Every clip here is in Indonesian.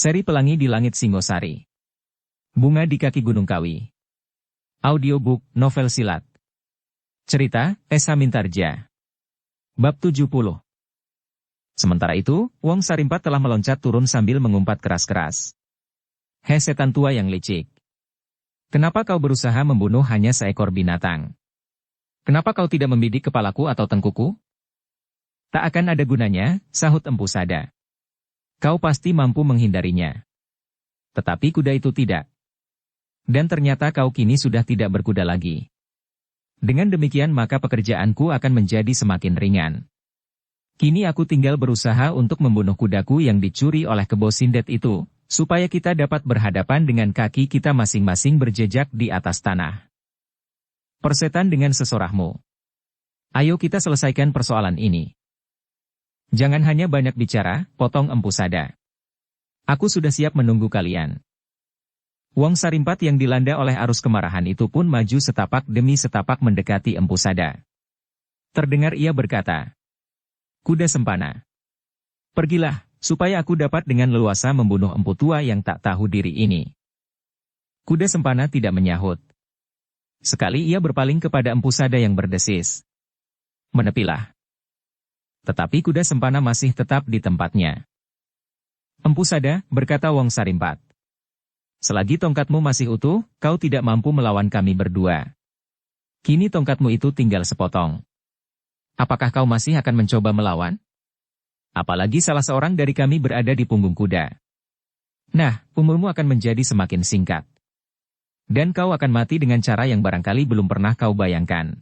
Seri Pelangi di Langit Singosari. Bunga di Kaki Gunung Kawi. Audiobook, novel silat. Cerita, Esa Mintarja. Bab 70. Sementara itu, Wong Sarimpat telah meloncat turun sambil mengumpat keras-keras. Hei setan tua yang licik. Kenapa kau berusaha membunuh hanya seekor binatang? Kenapa kau tidak membidik kepalaku atau tengkuku? Tak akan ada gunanya, sahut Empu Sada. Kau pasti mampu menghindarinya. Tetapi kuda itu tidak. Dan ternyata kau kini sudah tidak berkuda lagi. Dengan demikian maka pekerjaanku akan menjadi semakin ringan. Kini aku tinggal berusaha untuk membunuh kudaku yang dicuri oleh Kebo Sindet itu, supaya kita dapat berhadapan dengan kaki kita masing-masing berjejak di atas tanah. Persetan dengan sesorahmu. Ayo kita selesaikan persoalan ini. Jangan hanya banyak bicara, potong Empu Sada. Aku sudah siap menunggu kalian. Wong Sarimpat yang dilanda oleh arus kemarahan itu pun maju setapak demi setapak mendekati Empu Sada. Terdengar ia berkata, "Kuda Sempana, pergilah, supaya aku dapat dengan leluasa membunuh empu tua yang tak tahu diri ini." Kuda Sempana tidak menyahut. Sekali ia berpaling kepada Empu Sada yang berdesis. "Menepilah." Tetapi kuda Sempana masih tetap di tempatnya. "Empu Sada," berkata Wong Sarimpat, "selagi tongkatmu masih utuh, kau tidak mampu melawan kami berdua. Kini tongkatmu itu tinggal sepotong. Apakah kau masih akan mencoba melawan? Apalagi salah seorang dari kami berada di punggung kuda. Nah, umurmu akan menjadi semakin singkat. Dan kau akan mati dengan cara yang barangkali belum pernah kau bayangkan."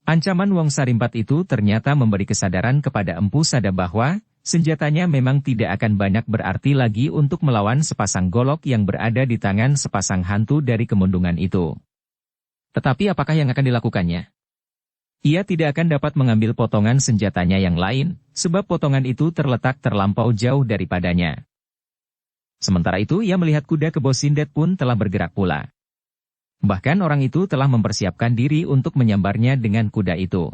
Ancaman Wong Sarimpat itu ternyata memberi kesadaran kepada Empu Sada bahwa senjatanya memang tidak akan banyak berarti lagi untuk melawan sepasang golok yang berada di tangan sepasang hantu dari kemundungan itu. Tetapi apakah yang akan dilakukannya? Ia tidak akan dapat mengambil potongan senjatanya yang lain, sebab potongan itu terletak terlampau jauh daripadanya. Sementara itu ia melihat kuda Kebo Sindet pun telah bergerak pula. Bahkan orang itu telah mempersiapkan diri untuk menyambarnya dengan kuda itu.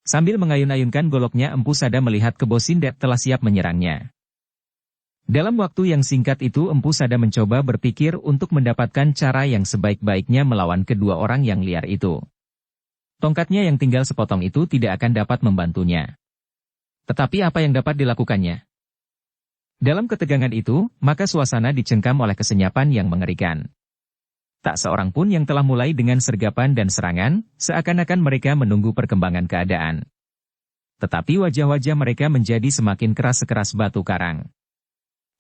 Sambil mengayun-ayunkan goloknya Empu Sada melihat Kebo Sindet telah siap menyerangnya. Dalam waktu yang singkat itu Empu Sada mencoba berpikir untuk mendapatkan cara yang sebaik-baiknya melawan kedua orang yang liar itu. Tongkatnya yang tinggal sepotong itu tidak akan dapat membantunya. Tetapi apa yang dapat dilakukannya? Dalam ketegangan itu, maka suasana dicengkam oleh kesenyapan yang mengerikan. Tak seorang pun yang telah mulai dengan sergapan dan serangan, seakan-akan mereka menunggu perkembangan keadaan. Tetapi wajah-wajah mereka menjadi semakin keras sekeras batu karang.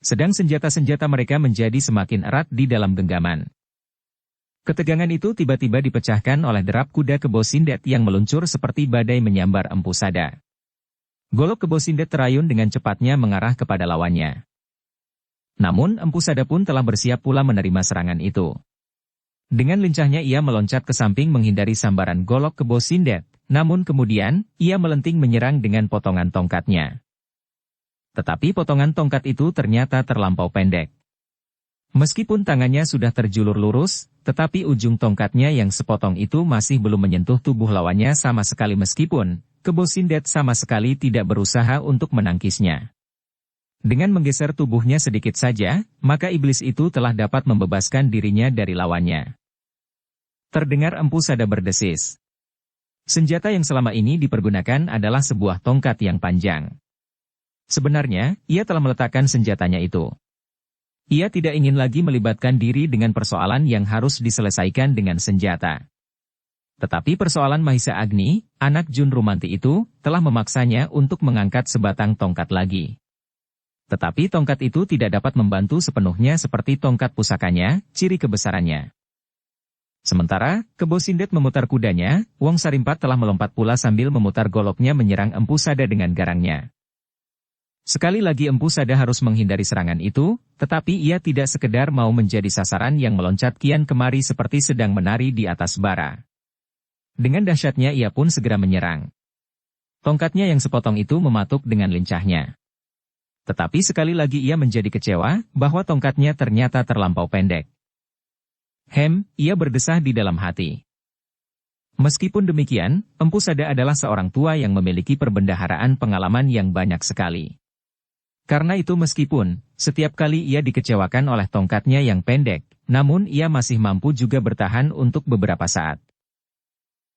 Sedang senjata-senjata mereka menjadi semakin erat di dalam genggaman. Ketegangan itu tiba-tiba dipecahkan oleh derap kuda Kebo Sindet yang meluncur seperti badai menyambar Empu Sada. Golok Kebo Sindet terayun dengan cepatnya mengarah kepada lawannya. Namun Empu Sada pun telah bersiap pula menerima serangan itu. Dengan lincahnya ia meloncat ke samping menghindari sambaran golok Kebo Sindet, namun kemudian, ia melenting menyerang dengan potongan tongkatnya. Tetapi potongan tongkat itu ternyata terlampau pendek. Meskipun tangannya sudah terjulur lurus, tetapi ujung tongkatnya yang sepotong itu masih belum menyentuh tubuh lawannya sama sekali meskipun, Kebo Sindet sama sekali tidak berusaha untuk menangkisnya. Dengan menggeser tubuhnya sedikit saja, maka iblis itu telah dapat membebaskan dirinya dari lawannya. Terdengar Empu Sada berdesis. Senjata yang selama ini dipergunakan adalah sebuah tongkat yang panjang. Sebenarnya, ia telah meletakkan senjatanya itu. Ia tidak ingin lagi melibatkan diri dengan persoalan yang harus diselesaikan dengan senjata. Tetapi persoalan Mahisa Agni, anak Jun Rumanti itu, telah memaksanya untuk mengangkat sebatang tongkat lagi. Tetapi tongkat itu tidak dapat membantu sepenuhnya seperti tongkat pusakanya, ciri kebesarannya. Sementara, Kebo Sindet memutar kudanya, Wong Sarimpat telah melompat pula sambil memutar goloknya menyerang Empu Sada dengan garangnya. Sekali lagi Empu Sada harus menghindari serangan itu, tetapi ia tidak sekedar mau menjadi sasaran yang meloncat kian kemari seperti sedang menari di atas bara. Dengan dahsyatnya ia pun segera menyerang. Tongkatnya yang sepotong itu mematuk dengan lincahnya. Tetapi sekali lagi ia menjadi kecewa, bahwa tongkatnya ternyata terlampau pendek. Ia berdesah di dalam hati. Meskipun demikian, Empu Sada adalah seorang tua yang memiliki perbendaharaan pengalaman yang banyak sekali. Karena itu meskipun, setiap kali ia dikecewakan oleh tongkatnya yang pendek, namun ia masih mampu juga bertahan untuk beberapa saat.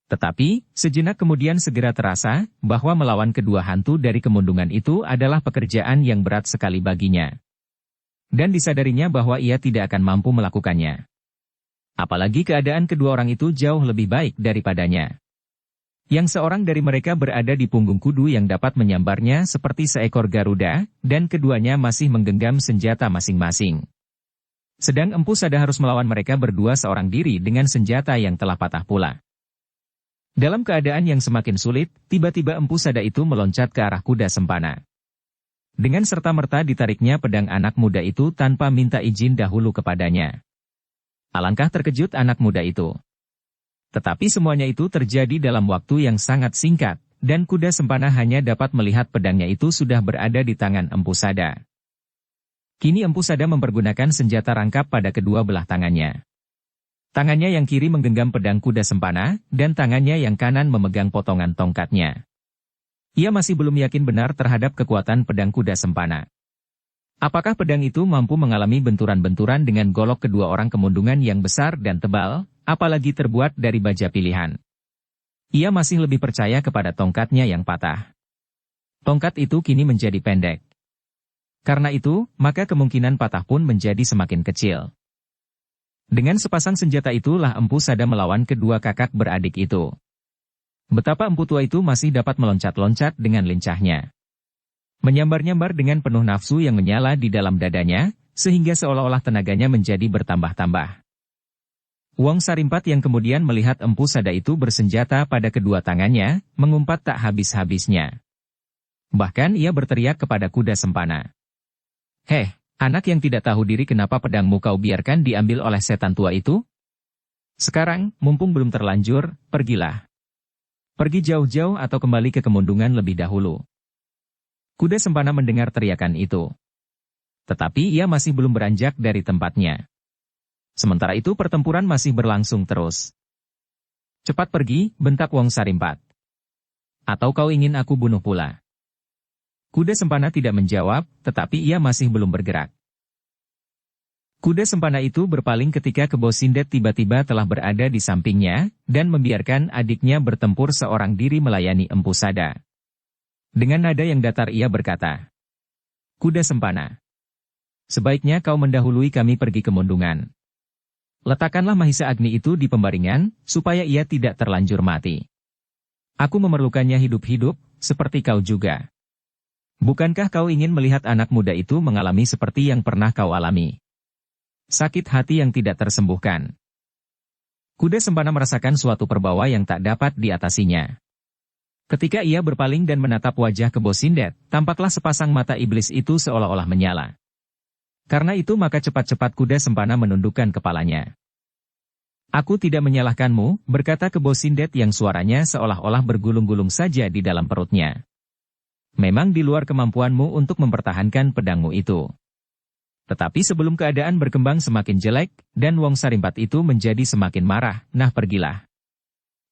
Tetapi, sejenak kemudian segera terasa, bahwa melawan kedua hantu dari kemundungan itu adalah pekerjaan yang berat sekali baginya. Dan disadarinya bahwa ia tidak akan mampu melakukannya. Apalagi keadaan kedua orang itu jauh lebih baik daripadanya. Yang seorang dari mereka berada di punggung kudu yang dapat menyambarnya seperti seekor Garuda, dan keduanya masih menggenggam senjata masing-masing. Sedang Empu Sada harus melawan mereka berdua seorang diri dengan senjata yang telah patah pula. Dalam keadaan yang semakin sulit, tiba-tiba Empu Sada itu meloncat ke arah kuda sempana. Dengan serta-merta ditariknya pedang anak muda itu tanpa minta izin dahulu kepadanya. Alangkah terkejut anak muda itu. Tetapi semuanya itu terjadi dalam waktu yang sangat singkat, dan kuda sempana hanya dapat melihat pedangnya itu sudah berada di tangan Empu Sada. Kini Empu Sada mempergunakan senjata rangkap pada kedua belah tangannya. Tangannya yang kiri menggenggam pedang kuda sempana, dan tangannya yang kanan memegang potongan tongkatnya. Ia masih belum yakin benar terhadap kekuatan pedang kuda sempana. Apakah pedang itu mampu mengalami benturan-benturan dengan golok kedua orang kemundungan yang besar dan tebal, apalagi terbuat dari baja pilihan? Ia masih lebih percaya kepada tongkatnya yang patah. Tongkat itu kini menjadi pendek. Karena itu, maka kemungkinan patah pun menjadi semakin kecil. Dengan sepasang senjata itulah Empu Sada melawan kedua kakak beradik itu. Betapa empu tua itu masih dapat meloncat-loncat dengan lincahnya. Menyambar-nyambar dengan penuh nafsu yang menyala di dalam dadanya, sehingga seolah-olah tenaganya menjadi bertambah-tambah. Wong Sarimpat yang kemudian melihat Empu Sada itu bersenjata pada kedua tangannya, mengumpat tak habis-habisnya. Bahkan ia berteriak kepada kuda sempana. "Heh, anak yang tidak tahu diri, kenapa pedangmu kau biarkan diambil oleh setan tua itu? Sekarang, mumpung belum terlanjur, pergilah. Pergi jauh-jauh atau kembali ke kemundungan lebih dahulu." Kuda sempana mendengar teriakan itu. Tetapi ia masih belum beranjak dari tempatnya. Sementara itu pertempuran masih berlangsung terus. "Cepat pergi," bentak Wong Sarimpat. "Atau kau ingin aku bunuh pula?" Kuda sempana tidak menjawab, tetapi ia masih belum bergerak. Kuda sempana itu berpaling ketika Kebo Sindet tiba-tiba telah berada di sampingnya, dan membiarkan adiknya bertempur seorang diri melayani Empu Sada. Dengan nada yang datar ia berkata, "Kuda sempana, sebaiknya kau mendahului kami pergi ke Mundungan. Letakkanlah Mahisa Agni itu di pembaringan, supaya ia tidak terlanjur mati. Aku memerlukannya hidup-hidup, seperti kau juga. Bukankah kau ingin melihat anak muda itu mengalami seperti yang pernah kau alami? Sakit hati yang tidak tersembuhkan." Kuda sempana merasakan suatu perbawa yang tak dapat diatasinya. Ketika ia berpaling dan menatap wajah Kebo Sindet, tampaklah sepasang mata iblis itu seolah-olah menyala. Karena itu maka cepat-cepat kuda sempana menundukkan kepalanya. "Aku tidak menyalahkanmu," berkata Kebo Sindet yang suaranya seolah-olah bergulung-gulung saja di dalam perutnya. "Memang di luar kemampuanmu untuk mempertahankan pedangmu itu. Tetapi sebelum keadaan berkembang semakin jelek, dan Wong Sarimpat itu menjadi semakin marah, nah pergilah.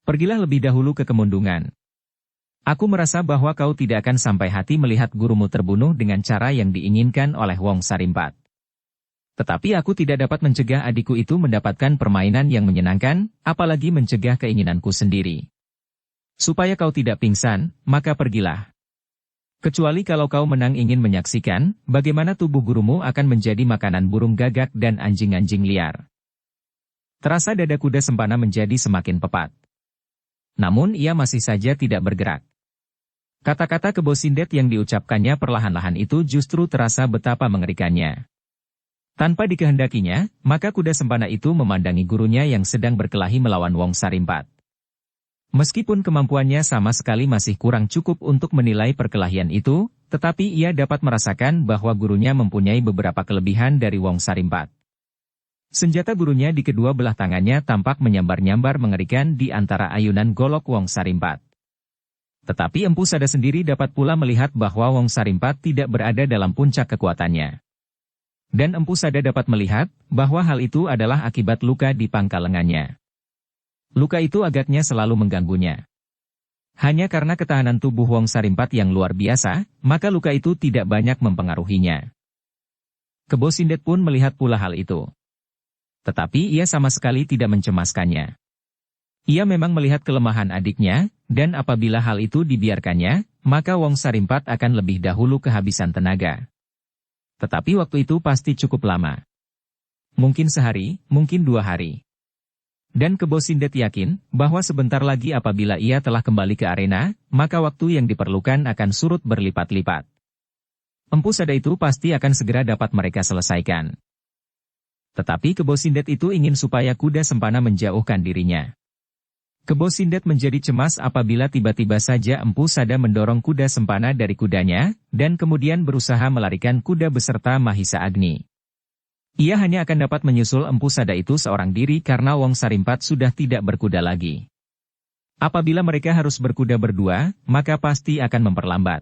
Pergilah lebih dahulu ke Kemundungan. Aku merasa bahwa kau tidak akan sampai hati melihat gurumu terbunuh dengan cara yang diinginkan oleh Wong Sarimpat. Tetapi aku tidak dapat mencegah adikku itu mendapatkan permainan yang menyenangkan, apalagi mencegah keinginanku sendiri. Supaya kau tidak pingsan, maka pergilah. Kecuali kalau kau menang ingin menyaksikan, bagaimana tubuh gurumu akan menjadi makanan burung gagak dan anjing-anjing liar." Terasa dada kuda sempana menjadi semakin pepat. Namun ia masih saja tidak bergerak. Kata-kata Kebo Sindet yang diucapkannya perlahan-lahan itu justru terasa betapa mengerikannya. Tanpa dikehendakinya, maka kuda sempana itu memandangi gurunya yang sedang berkelahi melawan Wong Sarimpat. Meskipun kemampuannya sama sekali masih kurang cukup untuk menilai perkelahian itu, tetapi ia dapat merasakan bahwa gurunya mempunyai beberapa kelebihan dari Wong Sarimpat. Senjata gurunya di kedua belah tangannya tampak menyambar-nyambar mengerikan di antara ayunan golok Wong Sarimpat. Tetapi Empu Sada sendiri dapat pula melihat bahwa Wong Sarimpat tidak berada dalam puncak kekuatannya. Dan Empu Sada dapat melihat bahwa hal itu adalah akibat luka di pangkal lengannya. Luka itu agaknya selalu mengganggunya. Hanya karena ketahanan tubuh Wong Sarimpat yang luar biasa, maka luka itu tidak banyak mempengaruhinya. Kebo Sindet pun melihat pula hal itu. Tetapi ia sama sekali tidak mencemaskannya. Ia memang melihat kelemahan adiknya, dan apabila hal itu dibiarkannya, maka Wong Sarimpat akan lebih dahulu kehabisan tenaga. Tetapi waktu itu pasti cukup lama. Mungkin sehari, mungkin 2 hari. Dan Kebo Sindet yakin, bahwa sebentar lagi apabila ia telah kembali ke arena, maka waktu yang diperlukan akan surut berlipat-lipat. Empu Sada itu pasti akan segera dapat mereka selesaikan. Tetapi Kebo Sindet itu ingin supaya kuda sempana menjauhkan dirinya. Kebo Sindet menjadi cemas apabila tiba-tiba saja Empu Sada mendorong kuda sempana dari kudanya, dan kemudian berusaha melarikan kuda beserta Mahisa Agni. Ia hanya akan dapat menyusul Empu Sada itu seorang diri karena Wong Sarimpat sudah tidak berkuda lagi. Apabila mereka harus berkuda berdua, maka pasti akan memperlambat.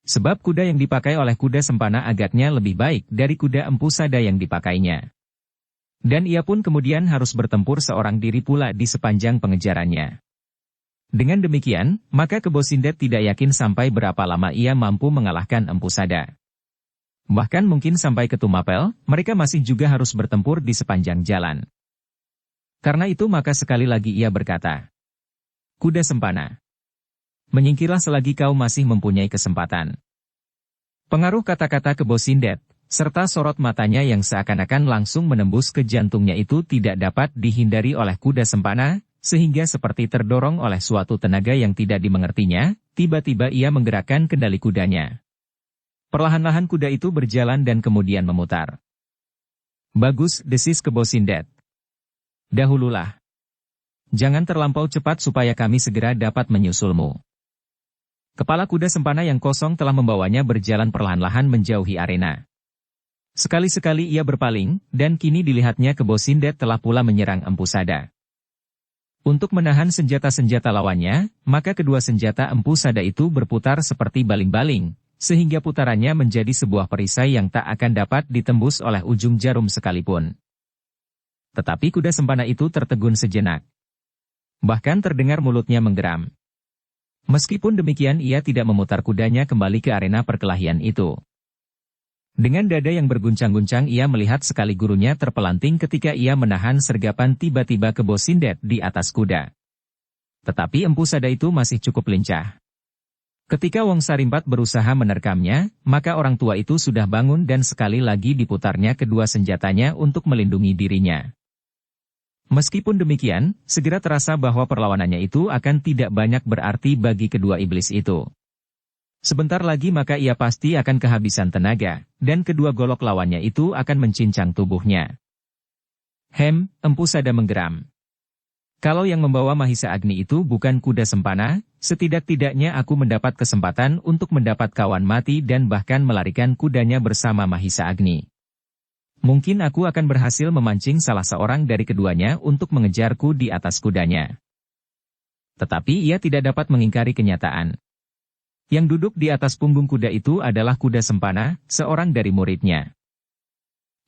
Sebab kuda yang dipakai oleh kuda sempana agaknya lebih baik dari kuda Empu Sada yang dipakainya. Dan ia pun kemudian harus bertempur seorang diri pula di sepanjang pengejarannya. Dengan demikian, maka Kebo Sindet tidak yakin sampai berapa lama ia mampu mengalahkan Empu Sada. Bahkan mungkin sampai ke Tumapel, mereka masih juga harus bertempur di sepanjang jalan. Karena itu maka sekali lagi ia berkata, "Kuda sempana, menyingkirlah selagi kau masih mempunyai kesempatan." Pengaruh kata-kata Kebo Sindet, serta sorot matanya yang seakan-akan langsung menembus ke jantungnya itu tidak dapat dihindari oleh kuda sempana, sehingga seperti terdorong oleh suatu tenaga yang tidak dimengertinya, tiba-tiba ia menggerakkan kendali kudanya. Perlahan-lahan kuda itu berjalan dan kemudian memutar. "Bagus," desis Kebo Sindet. "Dahululah. Jangan terlampau cepat supaya kami segera dapat menyusulmu." Kepala kuda sempana yang kosong telah membawanya berjalan perlahan-lahan menjauhi arena. Sekali-sekali ia berpaling, dan kini dilihatnya Kebo Sindet telah pula menyerang Empu Sada. Untuk menahan senjata-senjata lawannya, maka kedua senjata Empu Sada itu berputar seperti baling-baling, sehingga putarannya menjadi sebuah perisai yang tak akan dapat ditembus oleh ujung jarum sekalipun. Tetapi kuda sempana itu tertegun sejenak. Bahkan terdengar mulutnya menggeram. Meskipun demikian ia tidak memutar kudanya kembali ke arena perkelahian itu. Dengan dada yang berguncang-guncang ia melihat sekali gurunya terpelanting ketika ia menahan sergapan tiba-tiba Kebo Sindet di atas kuda. Tetapi Empu Sada itu masih cukup lincah. Ketika Wong Sarimpat berusaha menerkamnya, maka orang tua itu sudah bangun dan sekali lagi diputarnya kedua senjatanya untuk melindungi dirinya. Meskipun demikian, segera terasa bahwa perlawanannya itu akan tidak banyak berarti bagi kedua iblis itu. Sebentar lagi maka ia pasti akan kehabisan tenaga, dan kedua golok lawannya itu akan mencincang tubuhnya. Empu Sada menggeram. Kalau yang membawa Mahisa Agni itu bukan kuda sempana, setidak-tidaknya aku mendapat kesempatan untuk mendapat kawan mati dan bahkan melarikan kudanya bersama Mahisa Agni. Mungkin aku akan berhasil memancing salah seorang dari keduanya untuk mengejarku di atas kudanya. Tetapi ia tidak dapat mengingkari kenyataan. Yang duduk di atas punggung kuda itu adalah kuda sempana, seorang dari muridnya.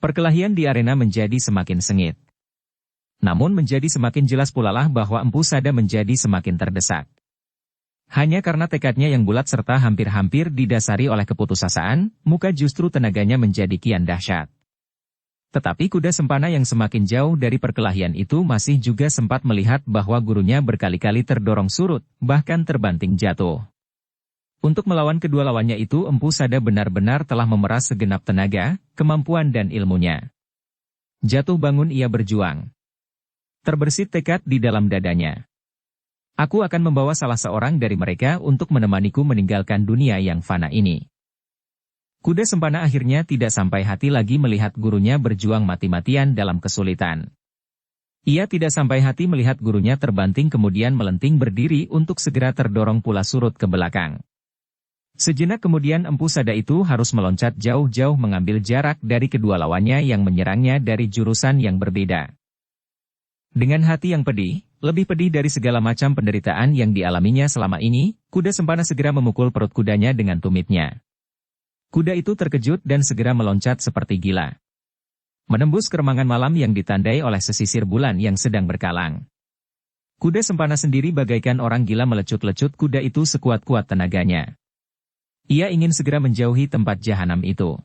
Perkelahian di arena menjadi semakin sengit. Namun menjadi semakin jelas pula lah bahwa Empu Sada menjadi semakin terdesak. Hanya karena tekadnya yang bulat serta hampir-hampir didasari oleh keputusasaan, muka justru tenaganya menjadi kian dahsyat. Tetapi kuda sempana yang semakin jauh dari perkelahian itu masih juga sempat melihat bahwa gurunya berkali-kali terdorong surut, bahkan terbanting jatuh. Untuk melawan kedua lawannya itu Empu Sada benar-benar telah memeras segenap tenaga, kemampuan dan ilmunya. Jatuh bangun ia berjuang. Terbersit tekad di dalam dadanya. Aku akan membawa salah seorang dari mereka untuk menemaniku meninggalkan dunia yang fana ini. Kuda sempana akhirnya tidak sampai hati lagi melihat gurunya berjuang mati-matian dalam kesulitan. Ia tidak sampai hati melihat gurunya terbanting kemudian melenting berdiri untuk segera terdorong pula surut ke belakang. Sejenak kemudian Empu Sada itu harus meloncat jauh-jauh mengambil jarak dari kedua lawannya yang menyerangnya dari jurusan yang berbeda. Dengan hati yang pedih, lebih pedih dari segala macam penderitaan yang dialaminya selama ini, kuda sempana segera memukul perut kudanya dengan tumitnya. Kuda itu terkejut dan segera meloncat seperti gila. Menembus keremangan malam yang ditandai oleh sesisir bulan yang sedang berkalang. Kuda Sempana sendiri bagaikan orang gila melecut-lecut kuda itu sekuat-kuat tenaganya. Ia ingin segera menjauhi tempat jahanam itu.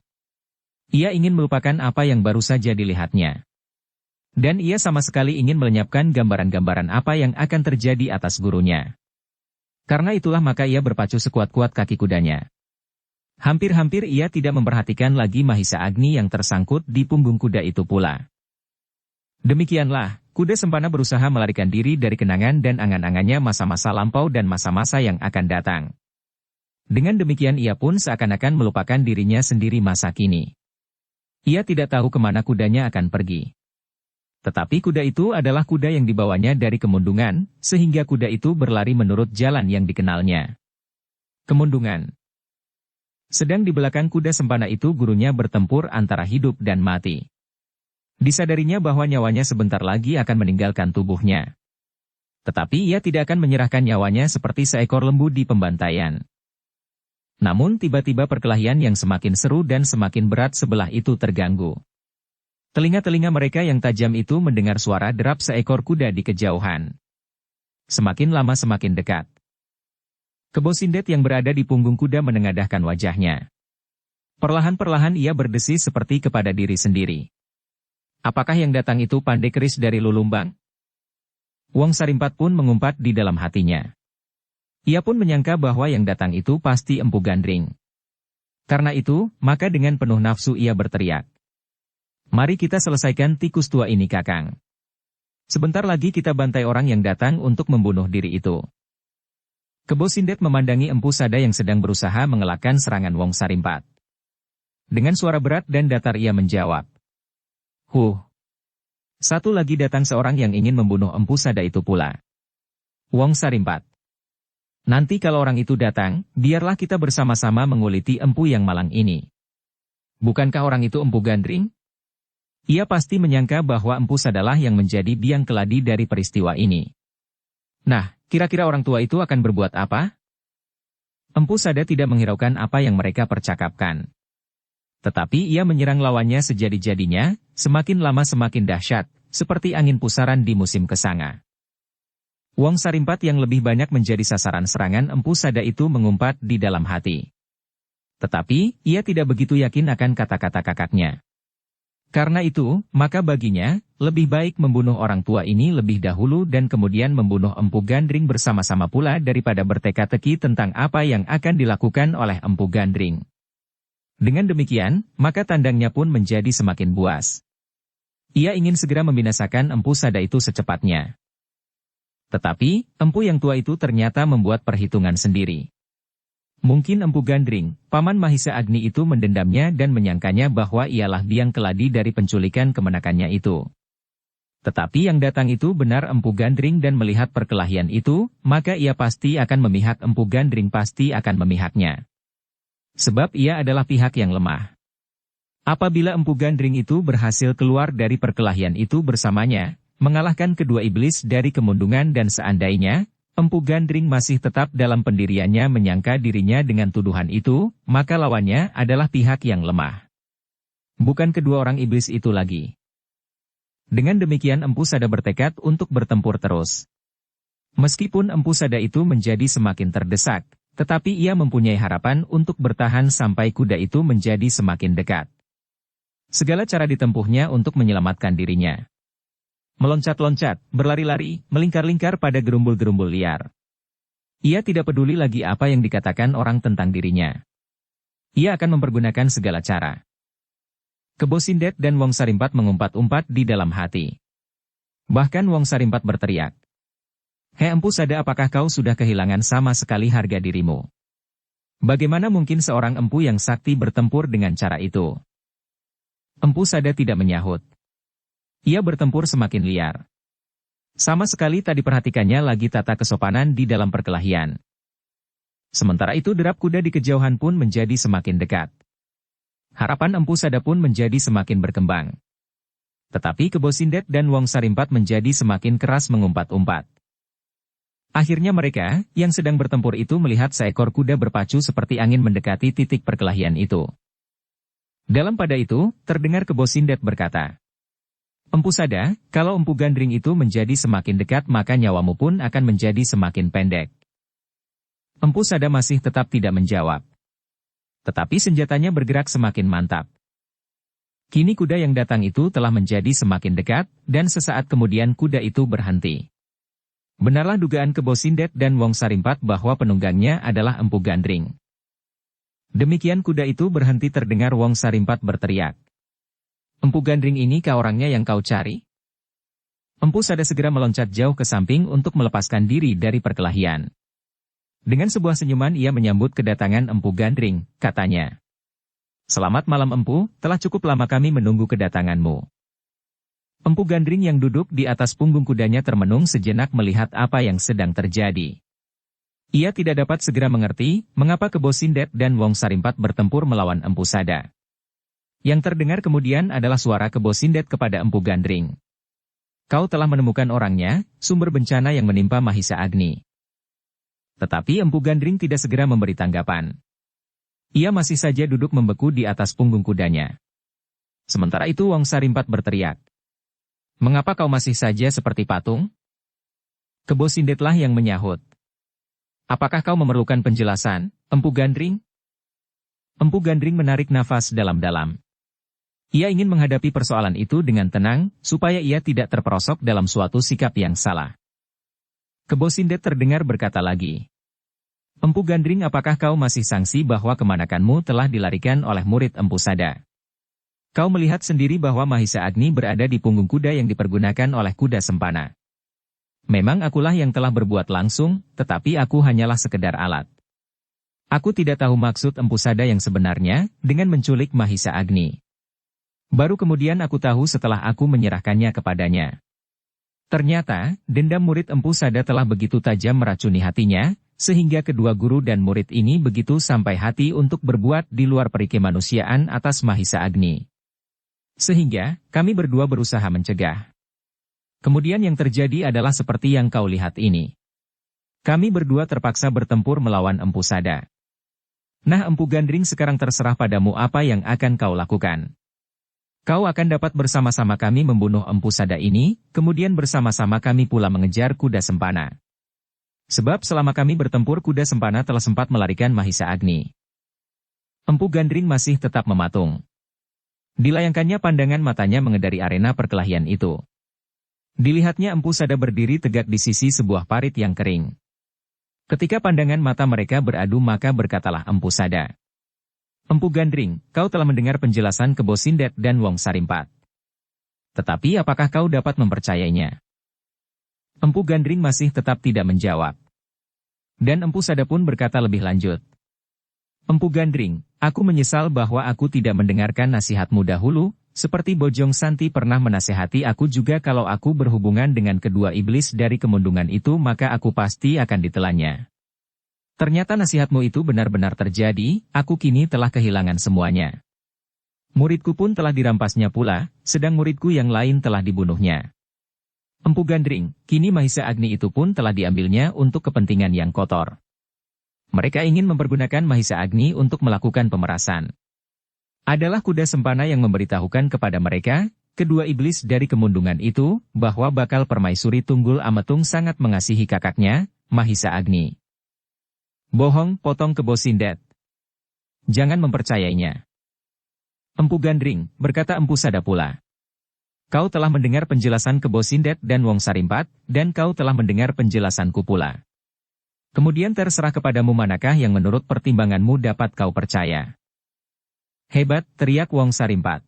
Ia ingin melupakan apa yang baru saja dilihatnya. Dan ia sama sekali ingin melenyapkan gambaran-gambaran apa yang akan terjadi atas gurunya. Karena itulah maka ia berpacu sekuat-kuat kaki kudanya. Hampir-hampir ia tidak memperhatikan lagi Mahisa Agni yang tersangkut di punggung kuda itu pula. Demikianlah, kuda Sempana berusaha melarikan diri dari kenangan dan angan-angannya masa-masa lampau dan masa-masa yang akan datang. Dengan demikian ia pun seakan-akan melupakan dirinya sendiri masa kini. Ia tidak tahu kemana kudanya akan pergi. Tetapi kuda itu adalah kuda yang dibawanya dari Kemundungan, sehingga kuda itu berlari menurut jalan yang dikenalnya. Kemundungan. Sedang di belakang kuda Sempana itu gurunya bertempur antara hidup dan mati. Disadarinya bahwa nyawanya sebentar lagi akan meninggalkan tubuhnya. Tetapi ia tidak akan menyerahkan nyawanya seperti seekor lembu di pembantaian. Namun tiba-tiba perkelahian yang semakin seru dan semakin berat sebelah itu terganggu. Telinga-telinga mereka yang tajam itu mendengar suara derap seekor kuda di kejauhan. Semakin lama semakin dekat. Kebo Sindet yang berada di punggung kuda menengadahkan wajahnya. Perlahan-perlahan ia berdesis seperti kepada diri sendiri. Apakah yang datang itu Pandai Keris dari Lulumbang? Wong Sarimpat pun mengumpat di dalam hatinya. Ia pun menyangka bahwa yang datang itu pasti Empu Gandring. Karena itu, maka dengan penuh nafsu ia berteriak. Mari kita selesaikan tikus tua ini Kakang. Sebentar lagi kita bantai orang yang datang untuk membunuh diri itu. Kebo Sindet memandangi Empu Sada yang sedang berusaha mengelakkan serangan Wong Sarimpat. Dengan suara berat dan datar ia menjawab. Satu lagi datang seorang yang ingin membunuh Empu Sada itu pula. Wong Sarimpat. Nanti kalau orang itu datang, biarlah kita bersama-sama menguliti empu yang malang ini. Bukankah orang itu Empu Gandring? Ia pasti menyangka bahwa Empu Sadalah yang menjadi biang keladi dari peristiwa ini. Nah, kira-kira orang tua itu akan berbuat apa? Empu Sada tidak menghiraukan apa yang mereka percakapkan. Tetapi ia menyerang lawannya sejadi-jadinya, semakin lama semakin dahsyat, seperti angin pusaran di musim kesanga. Wong Sarimpat yang lebih banyak menjadi sasaran serangan Empu Sada itu mengumpat di dalam hati. Tetapi, ia tidak begitu yakin akan kata-kata kakaknya. Karena itu, maka baginya, lebih baik membunuh orang tua ini lebih dahulu dan kemudian membunuh Empu Gandring bersama-sama pula daripada berteka-teki tentang apa yang akan dilakukan oleh Empu Gandring. Dengan demikian, maka tandangnya pun menjadi semakin buas. Ia ingin segera membinasakan Empu Sada itu secepatnya. Tetapi, empu yang tua itu ternyata membuat perhitungan sendiri. Mungkin Empu Gandring, paman Mahisa Agni itu mendendamnya dan menyangkanya bahwa ialah biang keladi dari penculikan kemenakannya itu. Tetapi yang datang itu benar Empu Gandring dan melihat perkelahian itu, maka ia pasti akan memihak Empu Gandring pasti akan memihaknya. Sebab ia adalah pihak yang lemah. Apabila Empu Gandring itu berhasil keluar dari perkelahian itu bersamanya, mengalahkan kedua iblis dari Kemundungan dan seandainya, Empu Gandring masih tetap dalam pendiriannya menyangka dirinya dengan tuduhan itu, maka lawannya adalah pihak yang lemah. Bukan kedua orang iblis itu lagi. Dengan demikian Empu Sada bertekad untuk bertempur terus. Meskipun Empu Sada itu menjadi semakin terdesak, tetapi ia mempunyai harapan untuk bertahan sampai kuda itu menjadi semakin dekat. Segala cara ditempuhnya untuk menyelamatkan dirinya. Meloncat-loncat, berlari-lari, melingkar-lingkar pada gerumbul-gerumbul liar. Ia tidak peduli lagi apa yang dikatakan orang tentang dirinya. Ia akan mempergunakan segala cara. Kebo Sindet dan Wong Sarimpat mengumpat-umpat di dalam hati. Bahkan Wong Sarimpat berteriak. Hei Empu Sada, apakah kau sudah kehilangan sama sekali harga dirimu? Bagaimana mungkin seorang empu yang sakti bertempur dengan cara itu? Empu Sada tidak menyahut. Ia bertempur semakin liar. Sama sekali tak diperhatikannya lagi tata kesopanan di dalam perkelahian. Sementara itu derap kuda di kejauhan pun menjadi semakin dekat. Harapan Empu Sada pun menjadi semakin berkembang. Tetapi Kebo Sindet dan Wong Sarimpat menjadi semakin keras mengumpat-umpat. Akhirnya mereka, yang sedang bertempur itu melihat seekor kuda berpacu seperti angin mendekati titik perkelahian itu. Dalam pada itu, terdengar Kebo Sindet berkata, Empu Sada, kalau Empu Gandring itu menjadi semakin dekat maka nyawamu pun akan menjadi semakin pendek. Empu Sada masih tetap tidak menjawab. Tetapi senjatanya bergerak semakin mantap. Kini kuda yang datang itu telah menjadi semakin dekat, dan sesaat kemudian kuda itu berhenti. Benarlah dugaan Kebo Sindet dan Wong Sarimpat bahwa penunggangnya adalah Empu Gandring. Demikian kuda itu berhenti terdengar Wong Sarimpat berteriak. Empu Gandring ini kah orangnya yang kau cari? Empu Sada segera meloncat jauh ke samping untuk melepaskan diri dari perkelahian. Dengan sebuah senyuman ia menyambut kedatangan Empu Gandring, katanya. Selamat malam Empu, telah cukup lama kami menunggu kedatanganmu. Empu Gandring yang duduk di atas punggung kudanya termenung sejenak melihat apa yang sedang terjadi. Ia tidak dapat segera mengerti, mengapa Kebo Sindet dan Wong Sarimpat bertempur melawan Empu Sada. Yang terdengar kemudian adalah suara Kebo Sindet kepada Empu Gandring. Kau telah menemukan orangnya, sumber bencana yang menimpa Mahisa Agni. Tetapi Empu Gandring tidak segera memberi tanggapan. Ia masih saja duduk membeku di atas punggung kudanya. Sementara itu Wong Sarimpat berteriak. Mengapa kau masih saja seperti patung? Kebo Sindetlah yang menyahut. Apakah kau memerlukan penjelasan, Empu Gandring? Empu Gandring menarik nafas dalam-dalam. Ia ingin menghadapi persoalan itu dengan tenang, supaya ia tidak terperosok dalam suatu sikap yang salah. Kebo Sindet terdengar berkata lagi. Empu Gandring, apakah kau masih sangsi bahwa kemanakanmu telah dilarikan oleh murid Empu Sada? Kau melihat sendiri bahwa Mahisa Agni berada di punggung kuda yang dipergunakan oleh kuda sempana. Memang akulah yang telah berbuat langsung, tetapi aku hanyalah sekedar alat. Aku tidak tahu maksud Empu Sada yang sebenarnya, dengan menculik Mahisa Agni. Baru kemudian aku tahu setelah aku menyerahkannya kepadanya. Ternyata, dendam murid Empu Sada telah begitu tajam meracuni hatinya, sehingga kedua guru dan murid ini begitu sampai hati untuk berbuat di luar perikemanusiaan atas Mahisa Agni. Sehingga, kami berdua berusaha mencegah. Kemudian yang terjadi adalah seperti yang kau lihat ini. Kami berdua terpaksa bertempur melawan Empu Sada. Nah Empu Gandring, sekarang terserah padamu apa yang akan kau lakukan. Kau akan dapat bersama-sama kami membunuh Empu Sada ini, kemudian bersama-sama kami pula mengejar kuda sempana. Sebab selama kami bertempur kuda sempana telah sempat melarikan Mahisa Agni. Empu Gandring masih tetap mematung. Dilayangkannya pandangan matanya mengedari arena perkelahian itu. Dilihatnya Empu Sada berdiri tegak di sisi sebuah parit yang kering. Ketika pandangan mata mereka beradu maka berkatalah Empu Sada. Empu Gandring, kau telah mendengar penjelasan Kebo Sindet dan Wong Sarimpat. Tetapi apakah kau dapat mempercayainya? Empu Gandring masih tetap tidak menjawab. Dan Empu Sada pun berkata lebih lanjut. Empu Gandring, aku menyesal bahwa aku tidak mendengarkan nasihatmu dahulu, seperti Bojong Santi pernah menasehati aku juga kalau aku berhubungan dengan kedua iblis dari kemundungan itu maka aku pasti akan ditelannya. Ternyata nasihatmu itu benar-benar terjadi, aku kini telah kehilangan semuanya. Muridku pun telah dirampasnya pula, sedang muridku yang lain telah dibunuhnya. Empu Gandring, kini Mahisa Agni itu pun telah diambilnya untuk kepentingan yang kotor. Mereka ingin mempergunakan Mahisa Agni untuk melakukan pemerasan. Adalah kuda sempana yang memberitahukan kepada mereka, kedua iblis dari kemundungan itu, bahwa bakal permaisuri Tunggul Ametung sangat mengasihi kakaknya, Mahisa Agni. Bohong, potong Kebo Sindet. Jangan mempercayainya. Empu Gandring, berkata Empu Sada pula. Kau telah mendengar penjelasan Kebo Sindet dan Wong Sarimpat, dan kau telah mendengar penjelasanku pula. Kemudian terserah kepadamu manakah yang menurut pertimbanganmu dapat kau percaya. Hebat, teriak Wong Sarimpat.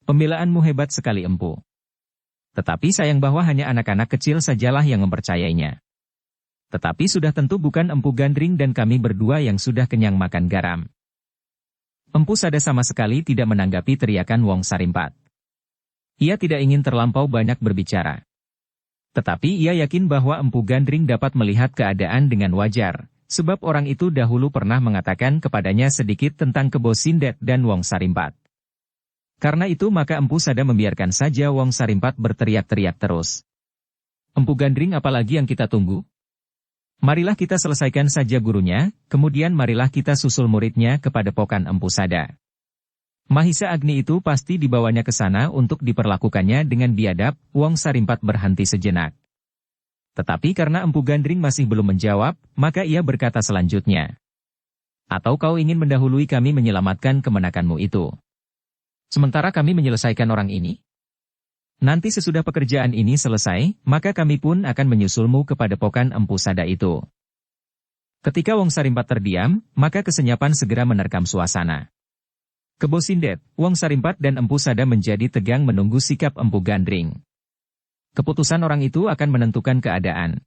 Pembelaanmu hebat sekali Empu. Tetapi sayang bahwa hanya anak-anak kecil sajalah yang mempercayainya. Tetapi sudah tentu bukan Empu Gandring dan kami berdua yang sudah kenyang makan garam. Empu Sada sama sekali tidak menanggapi teriakan Wong Sarimpat. Ia tidak ingin terlampau banyak berbicara. Tetapi ia yakin bahwa Empu Gandring dapat melihat keadaan dengan wajar. Sebab orang itu dahulu pernah mengatakan kepadanya sedikit tentang Kebo Sindet dan Wong Sarimpat. Karena itu maka Empu Sada membiarkan saja Wong Sarimpat berteriak-teriak terus. Empu Gandring, apalagi yang kita tunggu? Marilah kita selesaikan saja gurunya, kemudian marilah kita susul muridnya kepada Padepokan Empu Sada. Mahisa Agni itu pasti dibawanya ke sana untuk diperlakukannya dengan biadab. Wong Sarimpat berhenti sejenak. Tetapi karena Empu Gandring masih belum menjawab, maka ia berkata selanjutnya. Atau kau ingin mendahului kami menyelamatkan kemenakanmu itu? Sementara kami menyelesaikan orang ini? Nanti sesudah pekerjaan ini selesai, maka kami pun akan menyusulmu ke padepokan Empu Sada itu. Ketika Wong Sarimpat terdiam, maka kesenyapan segera menerkam suasana. Kebo Sindet, Wong Sarimpat dan Empu Sada menjadi tegang menunggu sikap Empu Gandring. Keputusan orang itu akan menentukan keadaan.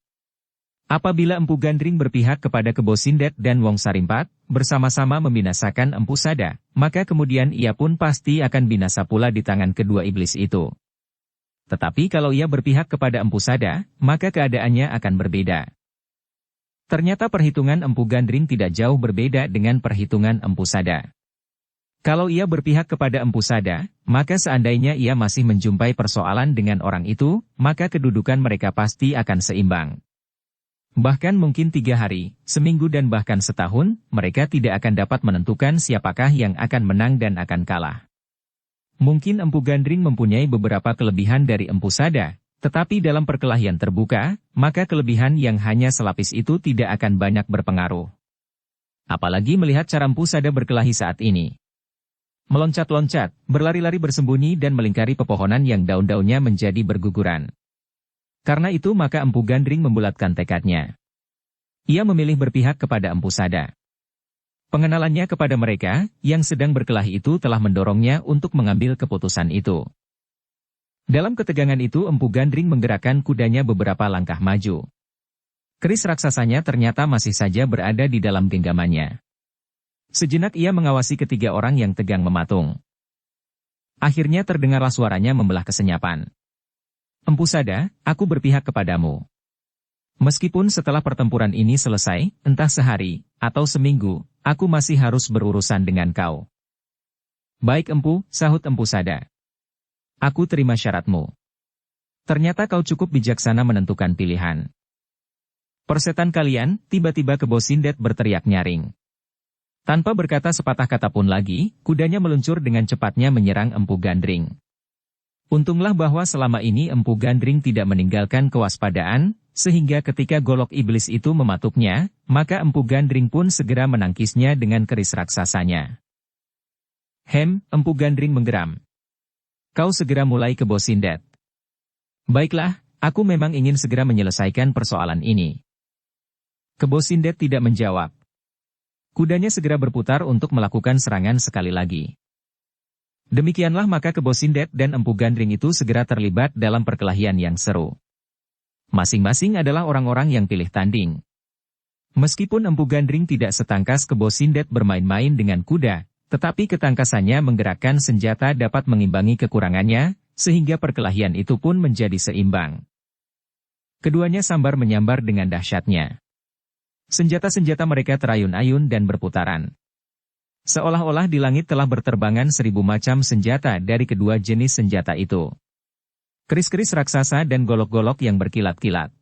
Apabila Empu Gandring berpihak kepada Kebo Sindet dan Wong Sarimpat, bersama-sama membinasakan Empu Sada, maka kemudian ia pun pasti akan binasa pula di tangan kedua iblis itu. Tetapi kalau ia berpihak kepada Empu Sada, maka keadaannya akan berbeda. Ternyata perhitungan Empu Gandring tidak jauh berbeda dengan perhitungan Empu Sada. Kalau ia berpihak kepada Empu Sada, maka seandainya ia masih menjumpai persoalan dengan orang itu, maka kedudukan mereka pasti akan seimbang. Bahkan mungkin 3 hari, seminggu dan bahkan setahun, mereka tidak akan dapat menentukan siapakah yang akan menang dan akan kalah. Mungkin Empu Gandring mempunyai beberapa kelebihan dari Empu Sada, tetapi dalam perkelahian terbuka, maka kelebihan yang hanya selapis itu tidak akan banyak berpengaruh. Apalagi melihat cara Empu Sada berkelahi saat ini. Meloncat-loncat, berlari-lari bersembunyi dan melingkari pepohonan yang daun-daunnya menjadi berguguran. Karena itu maka Empu Gandring membulatkan tekadnya. Ia memilih berpihak kepada Empu Sada. Pengenalannya kepada mereka, yang sedang berkelahi itu telah mendorongnya untuk mengambil keputusan itu. Dalam ketegangan itu Empu Gandring menggerakkan kudanya beberapa langkah maju. Keris raksasanya ternyata masih saja berada di dalam genggamannya. Sejenak ia mengawasi ketiga orang yang tegang mematung. Akhirnya terdengarlah suaranya membelah kesenyapan. Empu Sada, aku berpihak kepadamu. Meskipun setelah pertempuran ini selesai, entah sehari, atau seminggu, aku masih harus berurusan dengan kau. Baik Empu, sahut Empu Sada. Aku terima syaratmu. Ternyata kau cukup bijaksana menentukan pilihan. Persetan kalian, tiba-tiba Kebo Sindet berteriak nyaring. Tanpa berkata sepatah kata pun lagi, kudanya meluncur dengan cepatnya menyerang Empu Gandring. Untunglah bahwa selama ini Empu Gandring tidak meninggalkan kewaspadaan, sehingga ketika golok iblis itu mematuknya, maka Empu Gandring pun segera menangkisnya dengan keris raksasanya. Empu Gandring menggeram. Kau segera mulai Kebo Sindet. Baiklah, aku memang ingin segera menyelesaikan persoalan ini. Kebo Sindet tidak menjawab. Kudanya segera berputar untuk melakukan serangan sekali lagi. Demikianlah maka Kebo Sindet dan Empu Gandring itu segera terlibat dalam perkelahian yang seru. Masing-masing adalah orang-orang yang pilih tanding. Meskipun Empu Gandring tidak setangkas Kebo Sindet bermain-main dengan kuda, tetapi ketangkasannya menggerakkan senjata dapat mengimbangi kekurangannya, sehingga perkelahian itu pun menjadi seimbang. Keduanya sambar menyambar dengan dahsyatnya. Senjata-senjata mereka terayun-ayun dan berputaran. Seolah-olah di langit telah berterbangan 1000 macam senjata dari kedua jenis senjata itu. Keris-keris raksasa dan golok-golok yang berkilat-kilat.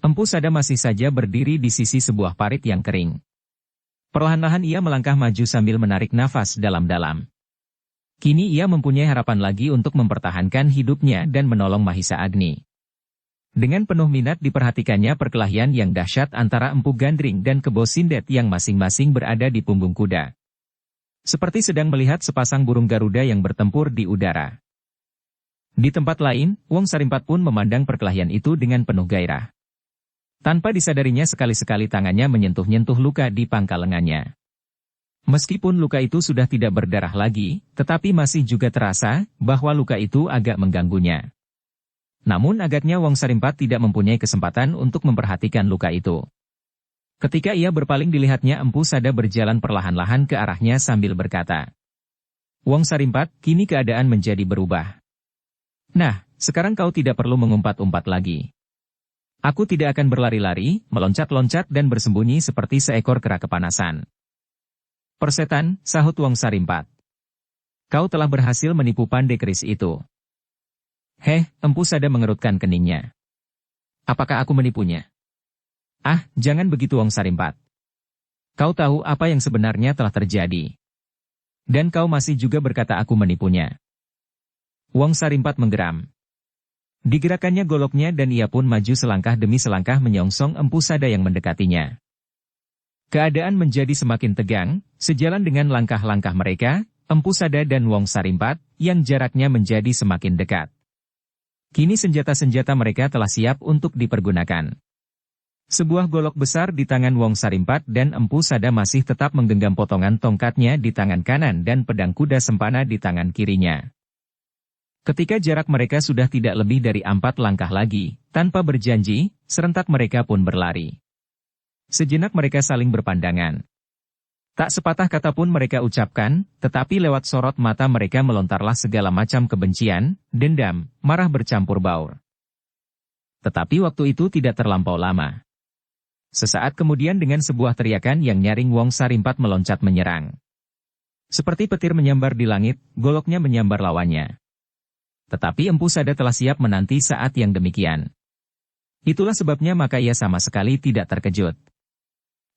Empu Sada masih saja berdiri di sisi sebuah parit yang kering. Perlahan-lahan ia melangkah maju sambil menarik nafas dalam-dalam. Kini ia mempunyai harapan lagi untuk mempertahankan hidupnya dan menolong Mahisa Agni. Dengan penuh minat diperhatikannya perkelahian yang dahsyat antara Empu Gandring dan Kebo Sindet yang masing-masing berada di punggung kuda. Seperti sedang melihat sepasang burung Garuda yang bertempur di udara. Di tempat lain, Wong Sarimpat pun memandang perkelahian itu dengan penuh gairah. Tanpa disadarinya sekali-sekali tangannya menyentuh-nyentuh luka di pangkal lengannya. Meskipun luka itu sudah tidak berdarah lagi, tetapi masih juga terasa bahwa luka itu agak mengganggunya. Namun agaknya Wong Sarimpat tidak mempunyai kesempatan untuk memperhatikan luka itu. Ketika ia berpaling dilihatnya Empu Sada berjalan perlahan-lahan ke arahnya sambil berkata, Wong Sarimpat, kini keadaan menjadi berubah. Nah, sekarang kau tidak perlu mengumpat-umpat lagi. Aku tidak akan berlari-lari, meloncat-loncat dan bersembunyi seperti seekor kera kepanasan. Persetan, sahut Wong Sarimpat. Kau telah berhasil menipu pandai keris itu. Empu Sada mengerutkan keningnya. Apakah aku menipunya? Ah, jangan begitu Wong Sarimpat. Kau tahu apa yang sebenarnya telah terjadi. Dan kau masih juga berkata aku menipunya. Wong Sarimpat menggeram. Digerakkannya goloknya dan ia pun maju selangkah demi selangkah menyongsong Empu Sada yang mendekatinya. Keadaan menjadi semakin tegang, sejalan dengan langkah-langkah mereka, Empu Sada dan Wong Sarimpat, yang jaraknya menjadi semakin dekat. Kini senjata-senjata mereka telah siap untuk dipergunakan. Sebuah golok besar di tangan Wong Sarimpat dan Empu Sada masih tetap menggenggam potongan tongkatnya di tangan kanan dan pedang kuda sempana di tangan kirinya. Ketika jarak mereka sudah tidak lebih dari 4 langkah lagi, tanpa berjanji, serentak mereka pun berlari. Sejenak mereka saling berpandangan. Tak sepatah kata pun mereka ucapkan, tetapi lewat sorot mata mereka melontarlah segala macam kebencian, dendam, marah bercampur baur. Tetapi waktu itu tidak terlampau lama. Sesaat kemudian dengan sebuah teriakan yang nyaring Wong Sarimpat meloncat menyerang. Seperti petir menyambar di langit, goloknya menyambar lawannya. Tetapi Empu Sada telah siap menanti saat yang demikian. Itulah sebabnya maka ia sama sekali tidak terkejut.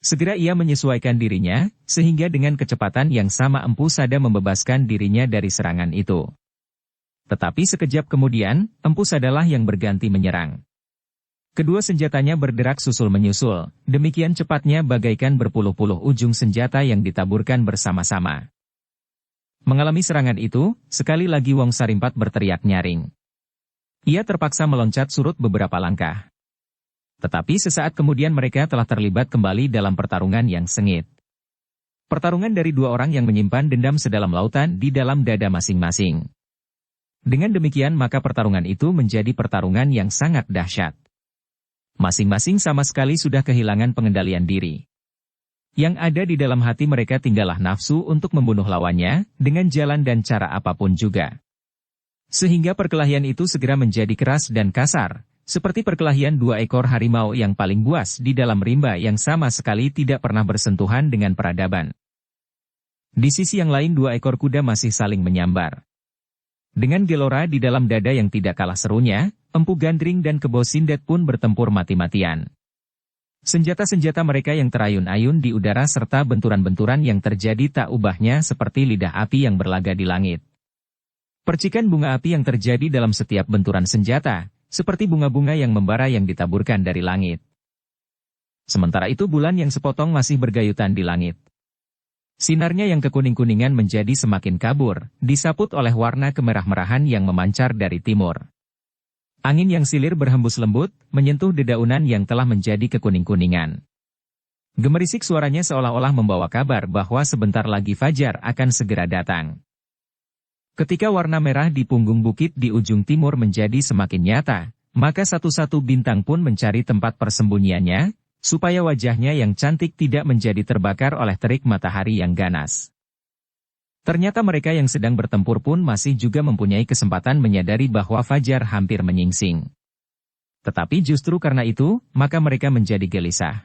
Segera ia menyesuaikan dirinya, sehingga dengan kecepatan yang sama Empu Sada membebaskan dirinya dari serangan itu. Tetapi sekejap kemudian, Empu Sadalah yang berganti menyerang. Kedua senjatanya berderak susul-menyusul, demikian cepatnya bagaikan berpuluh-puluh ujung senjata yang ditaburkan bersama-sama. Mengalami serangan itu, sekali lagi Wong Sarimpat berteriak nyaring. Ia terpaksa meloncat surut beberapa langkah. Tetapi sesaat kemudian mereka telah terlibat kembali dalam pertarungan yang sengit. Pertarungan dari dua orang yang menyimpan dendam sedalam lautan di dalam dada masing-masing. Dengan demikian maka pertarungan itu menjadi pertarungan yang sangat dahsyat. Masing-masing sama sekali sudah kehilangan pengendalian diri. Yang ada di dalam hati mereka tinggallah nafsu untuk membunuh lawannya, dengan jalan dan cara apapun juga. Sehingga perkelahian itu segera menjadi keras dan kasar, seperti perkelahian 2 ekor harimau yang paling buas di dalam rimba yang sama sekali tidak pernah bersentuhan dengan peradaban. Di sisi yang lain 2 ekor kuda masih saling menyambar. Dengan gelora di dalam dada yang tidak kalah serunya, Empu Gandring dan Kebo Sindet pun bertempur mati-matian. Senjata-senjata mereka yang terayun-ayun di udara serta benturan-benturan yang terjadi tak ubahnya seperti lidah api yang berlaga di langit. Percikan bunga api yang terjadi dalam setiap benturan senjata, seperti bunga-bunga yang membara yang ditaburkan dari langit. Sementara itu bulan yang sepotong masih bergayutan di langit. Sinarnya yang kekuning-kuningan menjadi semakin kabur, disaput oleh warna kemerah-merahan yang memancar dari timur. Angin yang silir berhembus lembut, menyentuh dedaunan yang telah menjadi kekuning-kuningan. Gemerisik suaranya seolah-olah membawa kabar bahwa sebentar lagi fajar akan segera datang. Ketika warna merah di punggung bukit di ujung timur menjadi semakin nyata, maka satu-satu bintang pun mencari tempat persembunyiannya, supaya wajahnya yang cantik tidak menjadi terbakar oleh terik matahari yang ganas. Ternyata mereka yang sedang bertempur pun masih juga mempunyai kesempatan menyadari bahwa fajar hampir menyingsing. Tetapi justru karena itu, maka mereka menjadi gelisah.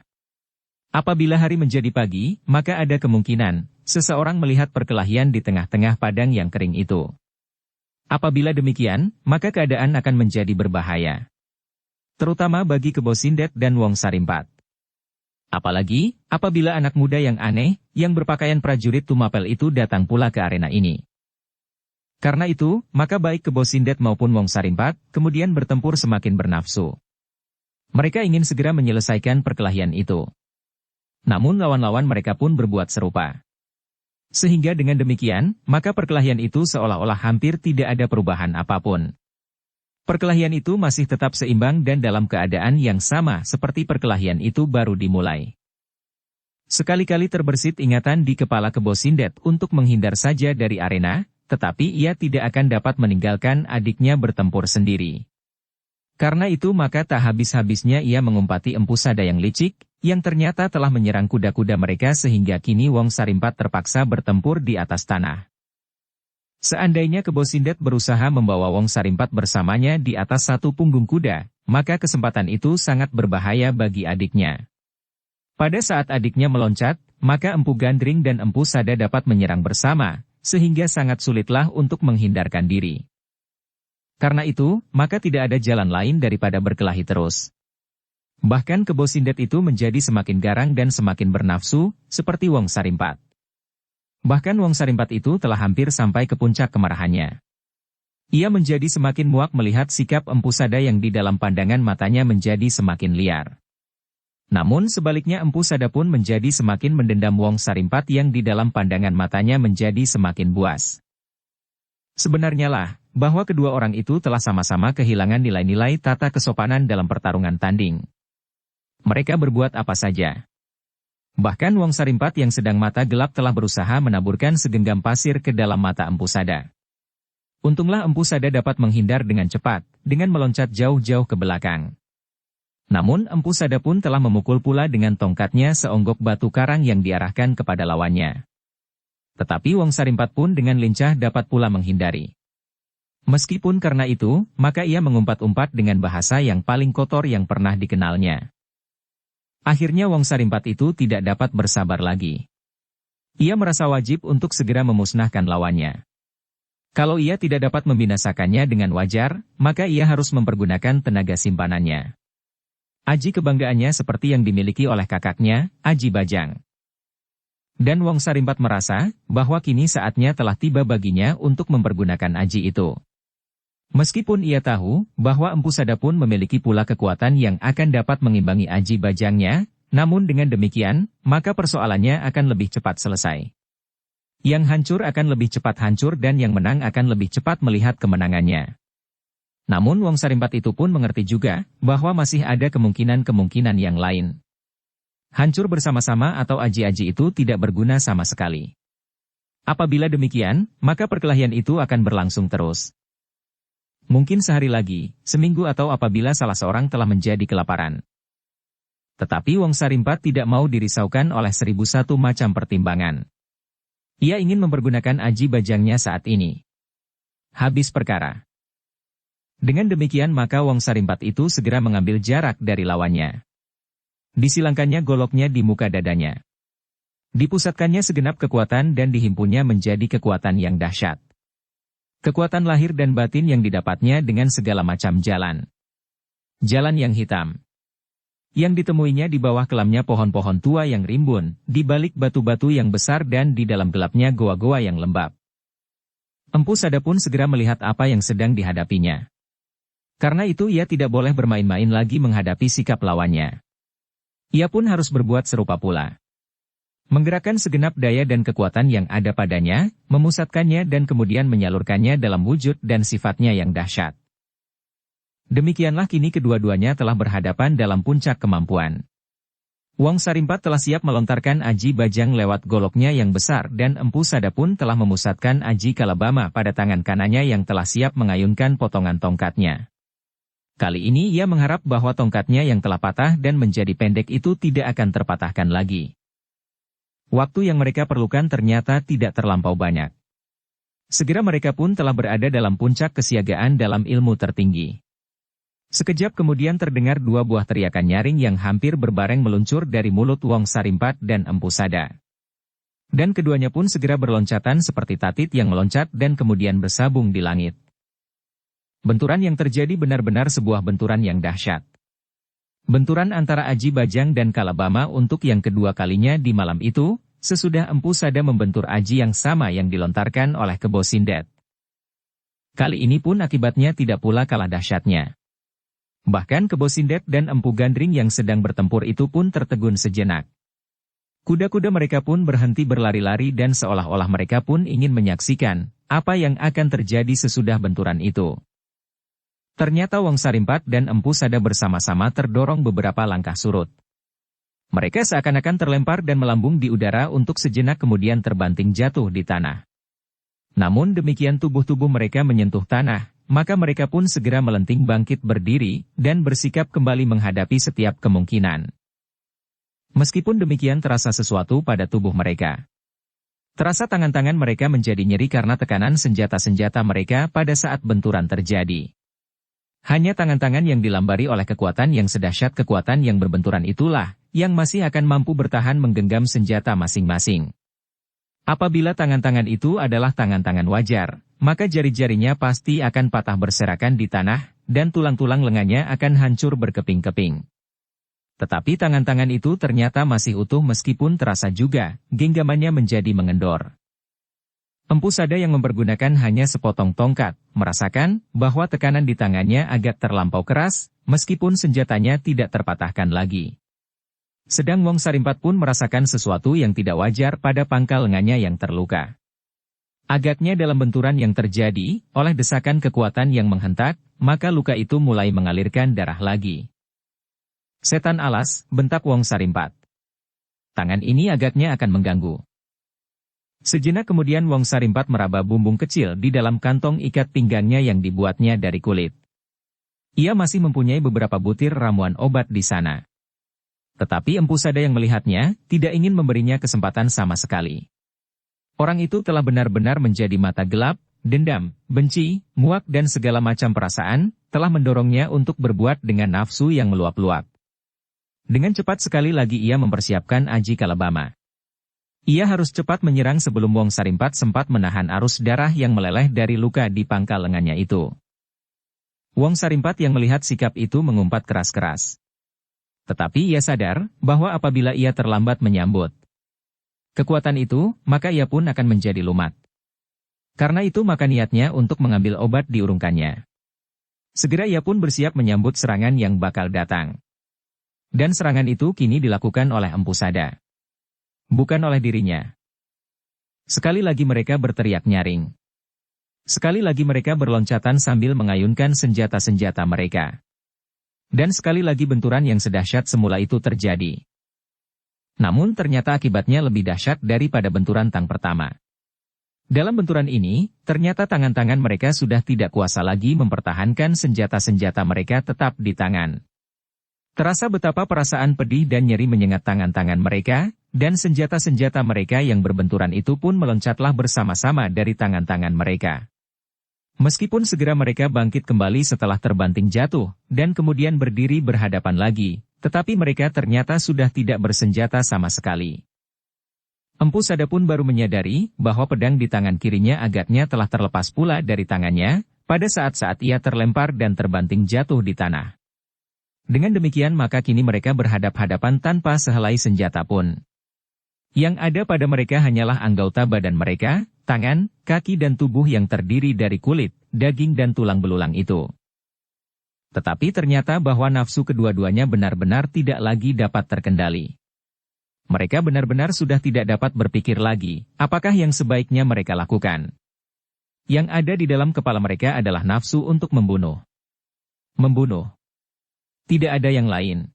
Apabila hari menjadi pagi, maka ada kemungkinan, seseorang melihat perkelahian di tengah-tengah padang yang kering itu. Apabila demikian, maka keadaan akan menjadi berbahaya. Terutama bagi Kebo Sindet dan Wong Sarimpat. Apalagi, apabila anak muda yang aneh, yang berpakaian prajurit Tumapel itu datang pula ke arena ini. Karena itu, maka baik Kebo Sindet maupun Wong Sarimpat, kemudian bertempur semakin bernafsu. Mereka ingin segera menyelesaikan perkelahian itu. Namun lawan-lawan mereka pun berbuat serupa. Sehingga dengan demikian, maka perkelahian itu seolah-olah hampir tidak ada perubahan apapun. Perkelahian itu masih tetap seimbang dan dalam keadaan yang sama seperti perkelahian itu baru dimulai. Sekali-kali terbersit ingatan di kepala Kebo Sindet untuk menghindar saja dari arena, tetapi ia tidak akan dapat meninggalkan adiknya bertempur sendiri. Karena itu maka tak habis-habisnya ia mengumpati Empu Sada yang licik, yang ternyata telah menyerang kuda-kuda mereka sehingga kini Wong Sarimpat terpaksa bertempur di atas tanah. Seandainya Kebo Sindet berusaha membawa Wong Sarimpat bersamanya di atas satu punggung kuda, maka kesempatan itu sangat berbahaya bagi adiknya. Pada saat adiknya meloncat, maka Empu Gandring dan Empu Sada dapat menyerang bersama, sehingga sangat sulitlah untuk menghindarkan diri. Karena itu, maka tidak ada jalan lain daripada berkelahi terus. Bahkan Kebo Sindet itu menjadi semakin garang dan semakin bernafsu, seperti Wong Sarimpat. Bahkan Wong Sarimpat itu telah hampir sampai ke puncak kemarahannya. Ia menjadi semakin muak melihat sikap Empu Sada yang di dalam pandangan matanya menjadi semakin liar. Namun sebaliknya Empu Sada pun menjadi semakin mendendam Wong Sarimpat yang di dalam pandangan matanya menjadi semakin buas. Sebenarnya lah, bahwa kedua orang itu telah sama-sama kehilangan nilai-nilai tata kesopanan dalam pertarungan tanding. Mereka berbuat apa saja. Bahkan Wong Sarimpat yang sedang mata gelap telah berusaha menaburkan segenggam pasir ke dalam mata Empu Sada. Untunglah Empu Sada dapat menghindar dengan cepat, dengan meloncat jauh-jauh ke belakang. Namun Empu Sada pun telah memukul pula dengan tongkatnya seonggok batu karang yang diarahkan kepada lawannya. Tetapi Wong Sarimpat pun dengan lincah dapat pula menghindari. Meskipun karena itu, maka ia mengumpat-umpat dengan bahasa yang paling kotor yang pernah dikenalnya. Akhirnya Wong Sarimpat itu tidak dapat bersabar lagi. Ia merasa wajib untuk segera memusnahkan lawannya. Kalau ia tidak dapat membinasakannya dengan wajar, maka ia harus mempergunakan tenaga simpanannya. Aji kebanggaannya seperti yang dimiliki oleh kakaknya, Aji Bajang. Dan Wong Sarimpat merasa bahwa kini saatnya telah tiba baginya untuk mempergunakan aji itu. Meskipun ia tahu bahwa Empu Sada pun memiliki pula kekuatan yang akan dapat mengimbangi Aji Bajangnya, namun dengan demikian, maka persoalannya akan lebih cepat selesai. Yang hancur akan lebih cepat hancur dan yang menang akan lebih cepat melihat kemenangannya. Namun Wong Sarimpat itu pun mengerti juga bahwa masih ada kemungkinan-kemungkinan yang lain. Hancur bersama-sama atau aji-aji itu tidak berguna sama sekali. Apabila demikian, maka perkelahian itu akan berlangsung terus. Mungkin sehari lagi, seminggu atau apabila salah seorang telah menjadi kelaparan. Tetapi Wong Sarimpat tidak mau dirisaukan oleh 1001 macam pertimbangan. Ia ingin mempergunakan Aji Bajangnya saat ini. Habis perkara. Dengan demikian maka Wong Sarimpat itu segera mengambil jarak dari lawannya. Disilangkannya goloknya di muka dadanya. Dipusatkannya segenap kekuatan dan dihimpunnya menjadi kekuatan yang dahsyat. Kekuatan lahir dan batin yang didapatnya dengan segala macam jalan. Jalan yang hitam. Yang ditemuinya di bawah kelamnya pohon-pohon tua yang rimbun, di balik batu-batu yang besar dan di dalam gelapnya goa-goa yang lembab. Empu Sada pun segera melihat apa yang sedang dihadapinya. Karena itu ia tidak boleh bermain-main lagi menghadapi sikap lawannya. Ia pun harus berbuat serupa pula. Menggerakkan segenap daya dan kekuatan yang ada padanya, memusatkannya dan kemudian menyalurkannya dalam wujud dan sifatnya yang dahsyat. Demikianlah kini kedua-duanya telah berhadapan dalam puncak kemampuan. Wong Sarimpat telah siap melontarkan Aji Bajang lewat goloknya yang besar dan Empu Sada pun telah memusatkan Aji Kalabama pada tangan kanannya yang telah siap mengayunkan potongan tongkatnya. Kali ini ia mengharap bahwa tongkatnya yang telah patah dan menjadi pendek itu tidak akan terpatahkan lagi. Waktu yang mereka perlukan ternyata tidak terlampau banyak. Segera mereka pun telah berada dalam puncak kesiagaan dalam ilmu tertinggi. Sekejap kemudian terdengar dua buah teriakan nyaring yang hampir berbareng meluncur dari mulut Wong Sarimpat dan Empu Sada. Dan keduanya pun segera berloncatan seperti tatit yang meloncat dan kemudian bersabung di langit. Benturan yang terjadi benar-benar sebuah benturan yang dahsyat. Benturan antara Aji Bajang dan Kalabama untuk yang kedua kalinya di malam itu, sesudah Empu Sada membentur Aji yang sama yang dilontarkan oleh Kebo Sindet. Kali ini pun akibatnya tidak pula kalah dahsyatnya. Bahkan Kebo Sindet dan Empu Gandring yang sedang bertempur itu pun tertegun sejenak. Kuda-kuda mereka pun berhenti berlari-lari dan seolah-olah mereka pun ingin menyaksikan apa yang akan terjadi sesudah benturan itu. Ternyata Wong Sarimpat dan Empu Sada bersama-sama terdorong beberapa langkah surut. Mereka seakan-akan terlempar dan melambung di udara untuk sejenak kemudian terbanting jatuh di tanah. Namun demikian tubuh-tubuh mereka menyentuh tanah, maka mereka pun segera melenting bangkit berdiri dan bersikap kembali menghadapi setiap kemungkinan. Meskipun demikian terasa sesuatu pada tubuh mereka. Terasa tangan-tangan mereka menjadi nyeri karena tekanan senjata-senjata mereka pada saat benturan terjadi. Hanya tangan-tangan yang dilambari oleh kekuatan yang sedahsyat kekuatan yang berbenturan itulah, yang masih akan mampu bertahan menggenggam senjata masing-masing. Apabila tangan-tangan itu adalah tangan-tangan wajar, maka jari-jarinya pasti akan patah berserakan di tanah, dan tulang-tulang lengannya akan hancur berkeping-keping. Tetapi tangan-tangan itu ternyata masih utuh meskipun terasa juga, genggamannya menjadi mengendor. Empu Sada yang mempergunakan hanya sepotong tongkat, merasakan bahwa tekanan di tangannya agak terlampau keras, meskipun senjatanya tidak terpatahkan lagi. Sedang Wong Sarimpat pun merasakan sesuatu yang tidak wajar pada pangkal lengannya yang terluka. Agaknya dalam benturan yang terjadi, oleh desakan kekuatan yang menghentak, maka luka itu mulai mengalirkan darah lagi. Setan alas, bentak Wong Sarimpat. Tangan ini agaknya akan mengganggu. Sejenak kemudian Wong Sarimpat meraba bumbung kecil di dalam kantong ikat pinggangnya yang dibuatnya dari kulit. Ia masih mempunyai beberapa butir ramuan obat di sana. Tetapi Empu Sada yang melihatnya, tidak ingin memberinya kesempatan sama sekali. Orang itu telah benar-benar menjadi mata gelap, dendam, benci, muak dan segala macam perasaan, telah mendorongnya untuk berbuat dengan nafsu yang meluap-luap. Dengan cepat sekali lagi ia mempersiapkan aji kalabama. Ia harus cepat menyerang sebelum Wong Sarimpat sempat menahan arus darah yang meleleh dari luka di pangkal lengannya itu. Wong Sarimpat yang melihat sikap itu mengumpat keras-keras. Tetapi ia sadar bahwa apabila ia terlambat menyambut kekuatan itu, maka ia pun akan menjadi lumat. Karena itu maka niatnya untuk mengambil obat diurungkannya. Segera ia pun bersiap menyambut serangan yang bakal datang. Dan serangan itu kini dilakukan oleh Empu Sada. Bukan oleh dirinya. Sekali lagi mereka berteriak nyaring. Sekali lagi mereka berloncatan sambil mengayunkan senjata-senjata mereka. Dan sekali lagi benturan yang sedahsyat semula itu terjadi. Namun ternyata akibatnya lebih dahsyat daripada benturan tang pertama. Dalam benturan ini, ternyata tangan-tangan mereka sudah tidak kuasa lagi mempertahankan senjata-senjata mereka tetap di tangan. Terasa betapa perasaan pedih dan nyeri menyengat tangan-tangan mereka, dan senjata-senjata mereka yang berbenturan itu pun meloncatlah bersama-sama dari tangan-tangan mereka. Meskipun segera mereka bangkit kembali setelah terbanting jatuh, dan kemudian berdiri berhadapan lagi, tetapi mereka ternyata sudah tidak bersenjata sama sekali. Empu Sada pun baru menyadari bahwa pedang di tangan kirinya agaknya telah terlepas pula dari tangannya, pada saat-saat ia terlempar dan terbanting jatuh di tanah. Dengan demikian maka kini mereka berhadap-hadapan tanpa sehelai senjata pun. Yang ada pada mereka hanyalah anggota badan mereka, tangan, kaki dan tubuh yang terdiri dari kulit, daging dan tulang belulang itu. Tetapi ternyata bahwa nafsu kedua-duanya benar-benar tidak lagi dapat terkendali. Mereka benar-benar sudah tidak dapat berpikir lagi, apakah yang sebaiknya mereka lakukan. Yang ada di dalam kepala mereka adalah nafsu untuk membunuh. Membunuh. Tidak ada yang lain.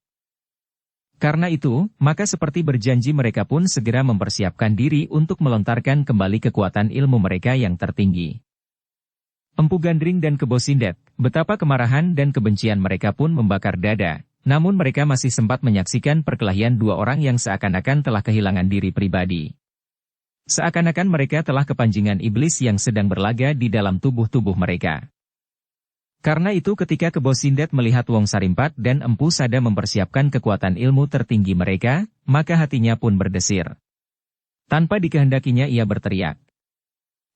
Karena itu, maka seperti berjanji mereka pun segera mempersiapkan diri untuk melontarkan kembali kekuatan ilmu mereka yang tertinggi. Empu Gandring dan Kebo Sindet, betapa kemarahan dan kebencian mereka pun membakar dada, namun mereka masih sempat menyaksikan perkelahian dua orang yang seakan-akan telah kehilangan diri pribadi. Seakan-akan mereka telah kepanjingan iblis yang sedang berlaga di dalam tubuh-tubuh mereka. Karena itu ketika Kebo Sindet melihat Wong Sarimpat dan Empu Sada mempersiapkan kekuatan ilmu tertinggi mereka, maka hatinya pun berdesir. Tanpa dikehendakinya ia berteriak.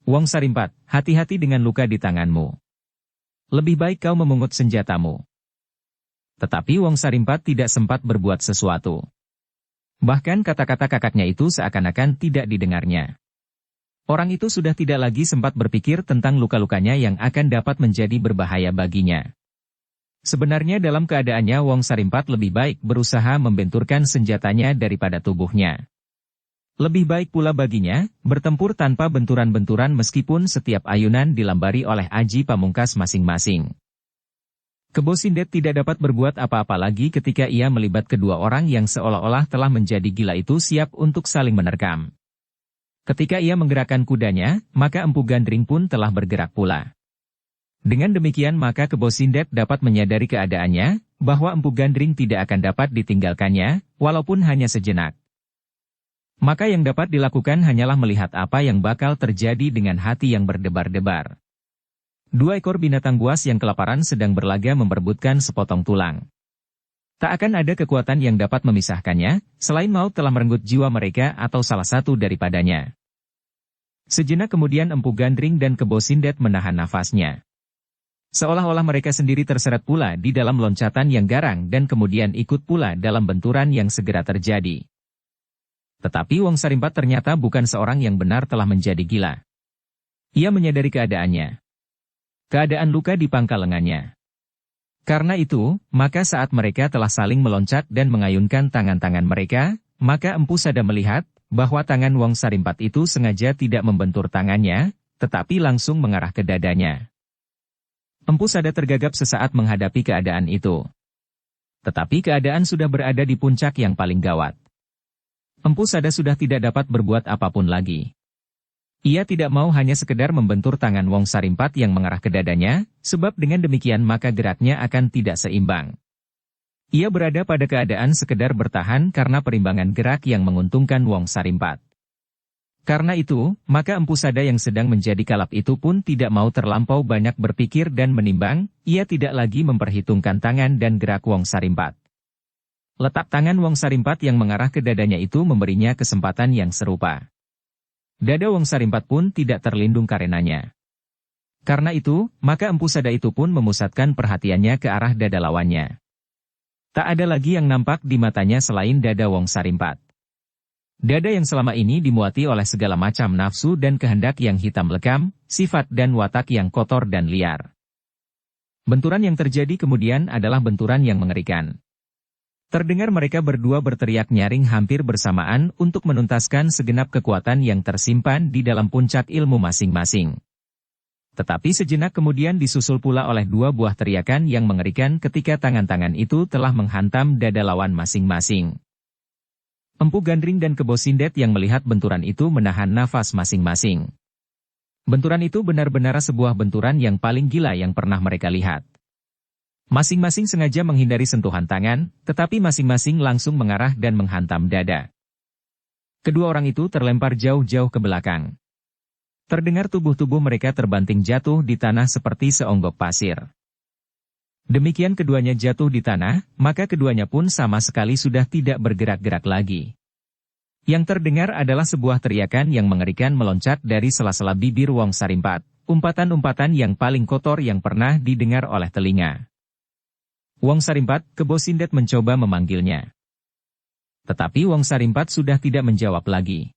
Wong Sarimpat, hati-hati dengan luka di tanganmu. Lebih baik kau memungut senjatamu. Tetapi Wong Sarimpat tidak sempat berbuat sesuatu. Bahkan kata-kata kakaknya itu seakan-akan tidak didengarnya. Orang itu sudah tidak lagi sempat berpikir tentang luka-lukanya yang akan dapat menjadi berbahaya baginya. Sebenarnya dalam keadaannya Wong Sarimpat lebih baik berusaha membenturkan senjatanya daripada tubuhnya. Lebih baik pula baginya, bertempur tanpa benturan-benturan meskipun setiap ayunan dilambari oleh aji pamungkas masing-masing. Kebo Sindet tidak dapat berbuat apa-apa lagi ketika ia melibat kedua orang yang seolah-olah telah menjadi gila itu siap untuk saling menerkam. Ketika ia menggerakkan kudanya, maka Empu Gandring pun telah bergerak pula. Dengan demikian maka Kebo Sindet dapat menyadari keadaannya, bahwa Empu Gandring tidak akan dapat ditinggalkannya, walaupun hanya sejenak. Maka yang dapat dilakukan hanyalah melihat apa yang bakal terjadi dengan hati yang berdebar-debar. Dua ekor binatang buas yang kelaparan sedang berlaga memperebutkan sepotong tulang. Tak akan ada kekuatan yang dapat memisahkannya, selain maut telah merenggut jiwa mereka atau salah satu daripadanya. Sejenak kemudian Empu Gandring dan Kebo Sindet menahan nafasnya. Seolah-olah mereka sendiri terseret pula di dalam loncatan yang garang dan kemudian ikut pula dalam benturan yang segera terjadi. Tetapi Wong Sarimpat ternyata bukan seorang yang benar telah menjadi gila. Ia menyadari keadaannya. Keadaan luka di pangkal lengannya. Karena itu, maka saat mereka telah saling meloncat dan mengayunkan tangan-tangan mereka, maka Empu Sada melihat bahwa tangan Wong Sarimpat itu sengaja tidak membentur tangannya, tetapi langsung mengarah ke dadanya. Empu Sada tergagap sesaat menghadapi keadaan itu. Tetapi keadaan sudah berada di puncak yang paling gawat. Empu Sada sudah tidak dapat berbuat apapun lagi. Ia tidak mau hanya sekedar membentur tangan Wong Sarimpat yang mengarah ke dadanya, sebab dengan demikian maka geraknya akan tidak seimbang. Ia berada pada keadaan sekedar bertahan karena perimbangan gerak yang menguntungkan Wong Sarimpat. Karena itu, maka Empu Sada yang sedang menjadi kalap itu pun tidak mau terlampau banyak berpikir dan menimbang, ia tidak lagi memperhitungkan tangan dan gerak Wong Sarimpat. Letak tangan Wong Sarimpat yang mengarah ke dadanya itu memberinya kesempatan yang serupa. Dada Wong Sarimpat pun tidak terlindung karenanya. Karena itu, maka Empu Sada itu pun memusatkan perhatiannya ke arah dada lawannya. Tak ada lagi yang nampak di matanya selain dada Wong Sarimpat. Dada yang selama ini dimuati oleh segala macam nafsu dan kehendak yang hitam lekam, sifat dan watak yang kotor dan liar. Benturan yang terjadi kemudian adalah benturan yang mengerikan. Terdengar mereka berdua berteriak nyaring hampir bersamaan untuk menuntaskan segenap kekuatan yang tersimpan di dalam puncak ilmu masing-masing. Tetapi sejenak kemudian disusul pula oleh dua buah teriakan yang mengerikan ketika tangan-tangan itu telah menghantam dada lawan masing-masing. Empu Gandring dan Kebo Sindet yang melihat benturan itu menahan nafas masing-masing. Benturan itu benar-benar sebuah benturan yang paling gila yang pernah mereka lihat. Masing-masing sengaja menghindari sentuhan tangan, tetapi masing-masing langsung mengarah dan menghantam dada. Kedua orang itu terlempar jauh-jauh ke belakang. Terdengar tubuh-tubuh mereka terbanting jatuh di tanah seperti seonggok pasir. Demikian keduanya jatuh di tanah, maka keduanya pun sama sekali sudah tidak bergerak-gerak lagi. Yang terdengar adalah sebuah teriakan yang mengerikan meloncat dari sela-sela bibir Wong Sarimpat, umpatan-umpatan yang paling kotor yang pernah didengar oleh telinga. Wong Sarimpat, Kebo Sindet mencoba memanggilnya. Tetapi Wong Sarimpat sudah tidak menjawab lagi.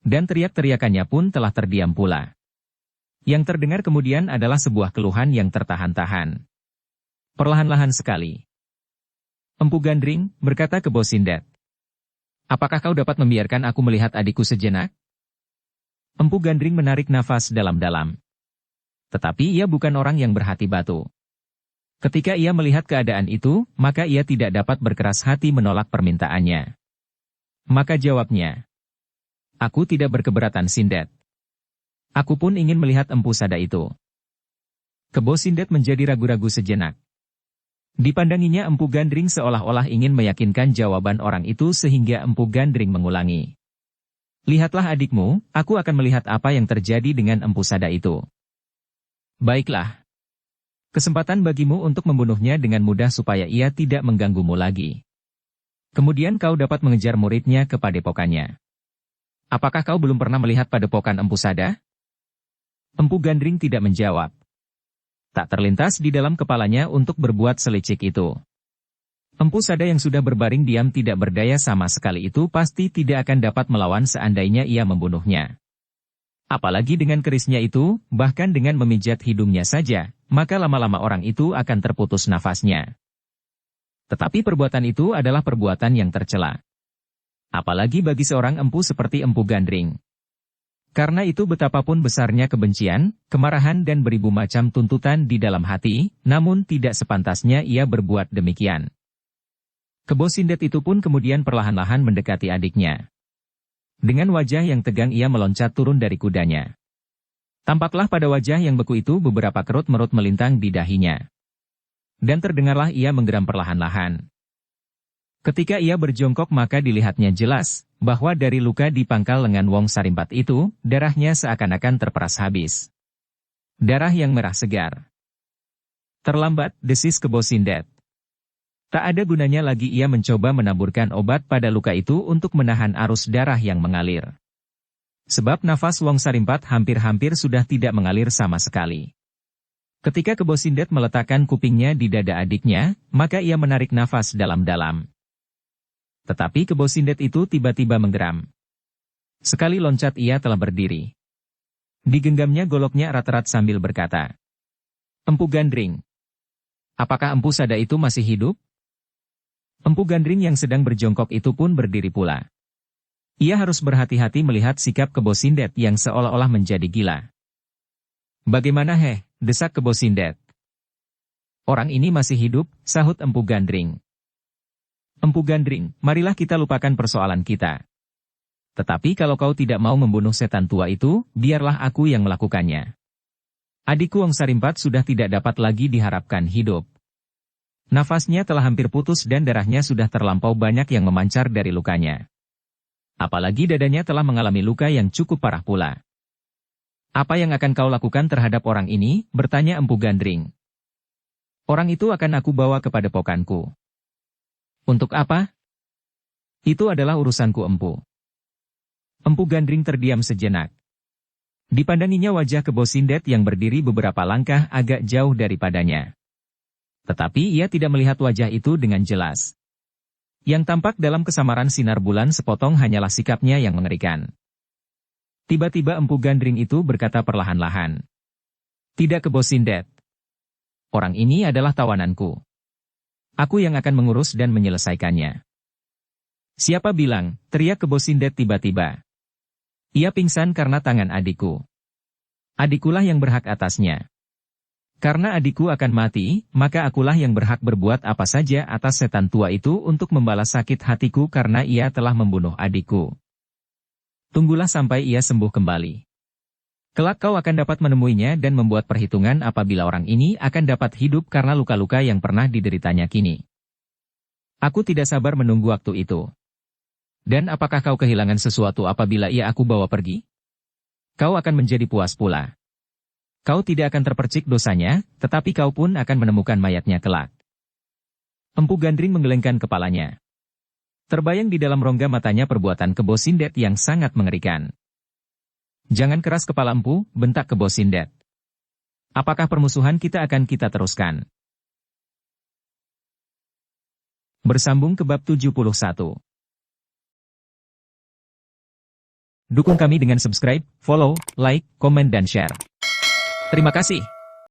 Dan teriak-teriakannya pun telah terdiam pula. Yang terdengar kemudian adalah sebuah keluhan yang tertahan-tahan. Perlahan-lahan sekali. Empu Gandring, berkata Kebo Sindet. Apakah kau dapat membiarkan aku melihat adikku sejenak? Empu Gandring menarik nafas dalam-dalam. Tetapi ia bukan orang yang berhati batu. Ketika ia melihat keadaan itu, maka ia tidak dapat berkeras hati menolak permintaannya. Maka jawabnya, aku tidak berkeberatan Sindet. Aku pun ingin melihat Empu Sada itu. Kebo Sindet menjadi ragu-ragu sejenak. Dipandanginya Empu Gandring seolah-olah ingin meyakinkan jawaban orang itu sehingga Empu Gandring mengulangi. Lihatlah adikmu, aku akan melihat apa yang terjadi dengan Empu Sada itu. Baiklah. Kesempatan bagimu untuk membunuhnya dengan mudah supaya ia tidak mengganggumu lagi. Kemudian kau dapat mengejar muridnya ke padepokannya. Apakah kau belum pernah melihat padepokan Empu Sada? Empu Gandring tidak menjawab. Tak terlintas di dalam kepalanya untuk berbuat selicik itu. Empu Sada yang sudah berbaring diam tidak berdaya sama sekali itu pasti tidak akan dapat melawan seandainya ia membunuhnya. Apalagi dengan kerisnya itu, bahkan dengan memijat hidungnya saja, maka lama-lama orang itu akan terputus nafasnya. Tetapi perbuatan itu adalah perbuatan yang tercela. Apalagi bagi seorang empu seperti Empu Gandring. Karena itu betapapun besarnya kebencian, kemarahan dan beribu macam tuntutan di dalam hati, namun tidak sepantasnya ia berbuat demikian. Kebo Sindet itu pun kemudian perlahan-lahan mendekati adiknya. Dengan wajah yang tegang ia meloncat turun dari kudanya. Tampaklah pada wajah yang beku itu beberapa kerut-merut melintang di dahinya. Dan terdengarlah ia menggeram perlahan-lahan. Ketika ia berjongkok maka dilihatnya jelas, bahwa dari luka di pangkal lengan Wong Sarimpat itu, darahnya seakan-akan terperas habis. Darah yang merah segar. Terlambat, desis Kebo Sindet. Tak ada gunanya lagi ia mencoba menaburkan obat pada luka itu untuk menahan arus darah yang mengalir. Sebab nafas Wong Sarimpat hampir-hampir sudah tidak mengalir sama sekali. Ketika Kebo Sindet meletakkan kupingnya di dada adiknya, maka ia menarik nafas dalam-dalam. Tetapi Kebo Sindet itu tiba-tiba menggeram. Sekali loncat ia telah berdiri. Digenggamnya goloknya erat-erat sambil berkata, "Empu Gandring. Apakah Empu Sada itu masih hidup?" Empu Gandring yang sedang berjongkok itu pun berdiri pula. Ia harus berhati-hati melihat sikap Kebo Sindet yang seolah-olah menjadi gila. "Bagaimana desak Kebo Sindet. "Orang ini masih hidup," sahut Empu Gandring. "Empu Gandring, marilah kita lupakan persoalan kita. Tetapi kalau kau tidak mau membunuh setan tua itu, biarlah aku yang melakukannya. Adikku Ong Sarimpat sudah tidak dapat lagi diharapkan hidup. Nafasnya telah hampir putus dan darahnya sudah terlampau banyak yang memancar dari lukanya. Apalagi dadanya telah mengalami luka yang cukup parah pula." "Apa yang akan kau lakukan terhadap orang ini?" bertanya Empu Gandring. "Orang itu akan aku bawa ke padepokanku." "Untuk apa?" "Itu adalah urusanku Empu." Empu Gandring terdiam sejenak. Dipandanginya wajah Kebo Sindet yang berdiri beberapa langkah agak jauh daripadanya. Tetapi ia tidak melihat wajah itu dengan jelas. Yang tampak dalam kesamaran sinar bulan sepotong hanyalah sikapnya yang mengerikan. Tiba-tiba Empu Gandring itu berkata perlahan-lahan, "Tidak Kebo Sindet. Orang ini adalah tawananku. Aku yang akan mengurus dan menyelesaikannya." "Siapa bilang?" teriak Kebo Sindet tiba-tiba. "Ia pingsan karena tangan adikku. Adikulah yang berhak atasnya. Karena adikku akan mati, maka akulah yang berhak berbuat apa saja atas setan tua itu untuk membalas sakit hatiku karena ia telah membunuh adikku. Tunggulah sampai ia sembuh kembali. Kelak kau akan dapat menemuinya dan membuat perhitungan apabila orang ini akan dapat hidup karena luka-luka yang pernah dideritanya kini. Aku tidak sabar menunggu waktu itu. Dan apakah kau kehilangan sesuatu apabila ia aku bawa pergi? Kau akan menjadi puas pula. Kau tidak akan terpercik dosanya, tetapi kau pun akan menemukan mayatnya kelak." Empu Gandring menggelengkan kepalanya. Terbayang di dalam rongga matanya perbuatan Kebo Sindet yang sangat mengerikan. "Jangan keras kepala Empu," bentak Kebo Sindet. "Apakah permusuhan kita akan kita teruskan?" Bersambung ke bab 71. Dukung kami dengan subscribe, follow, like, komen dan share. Terima kasih.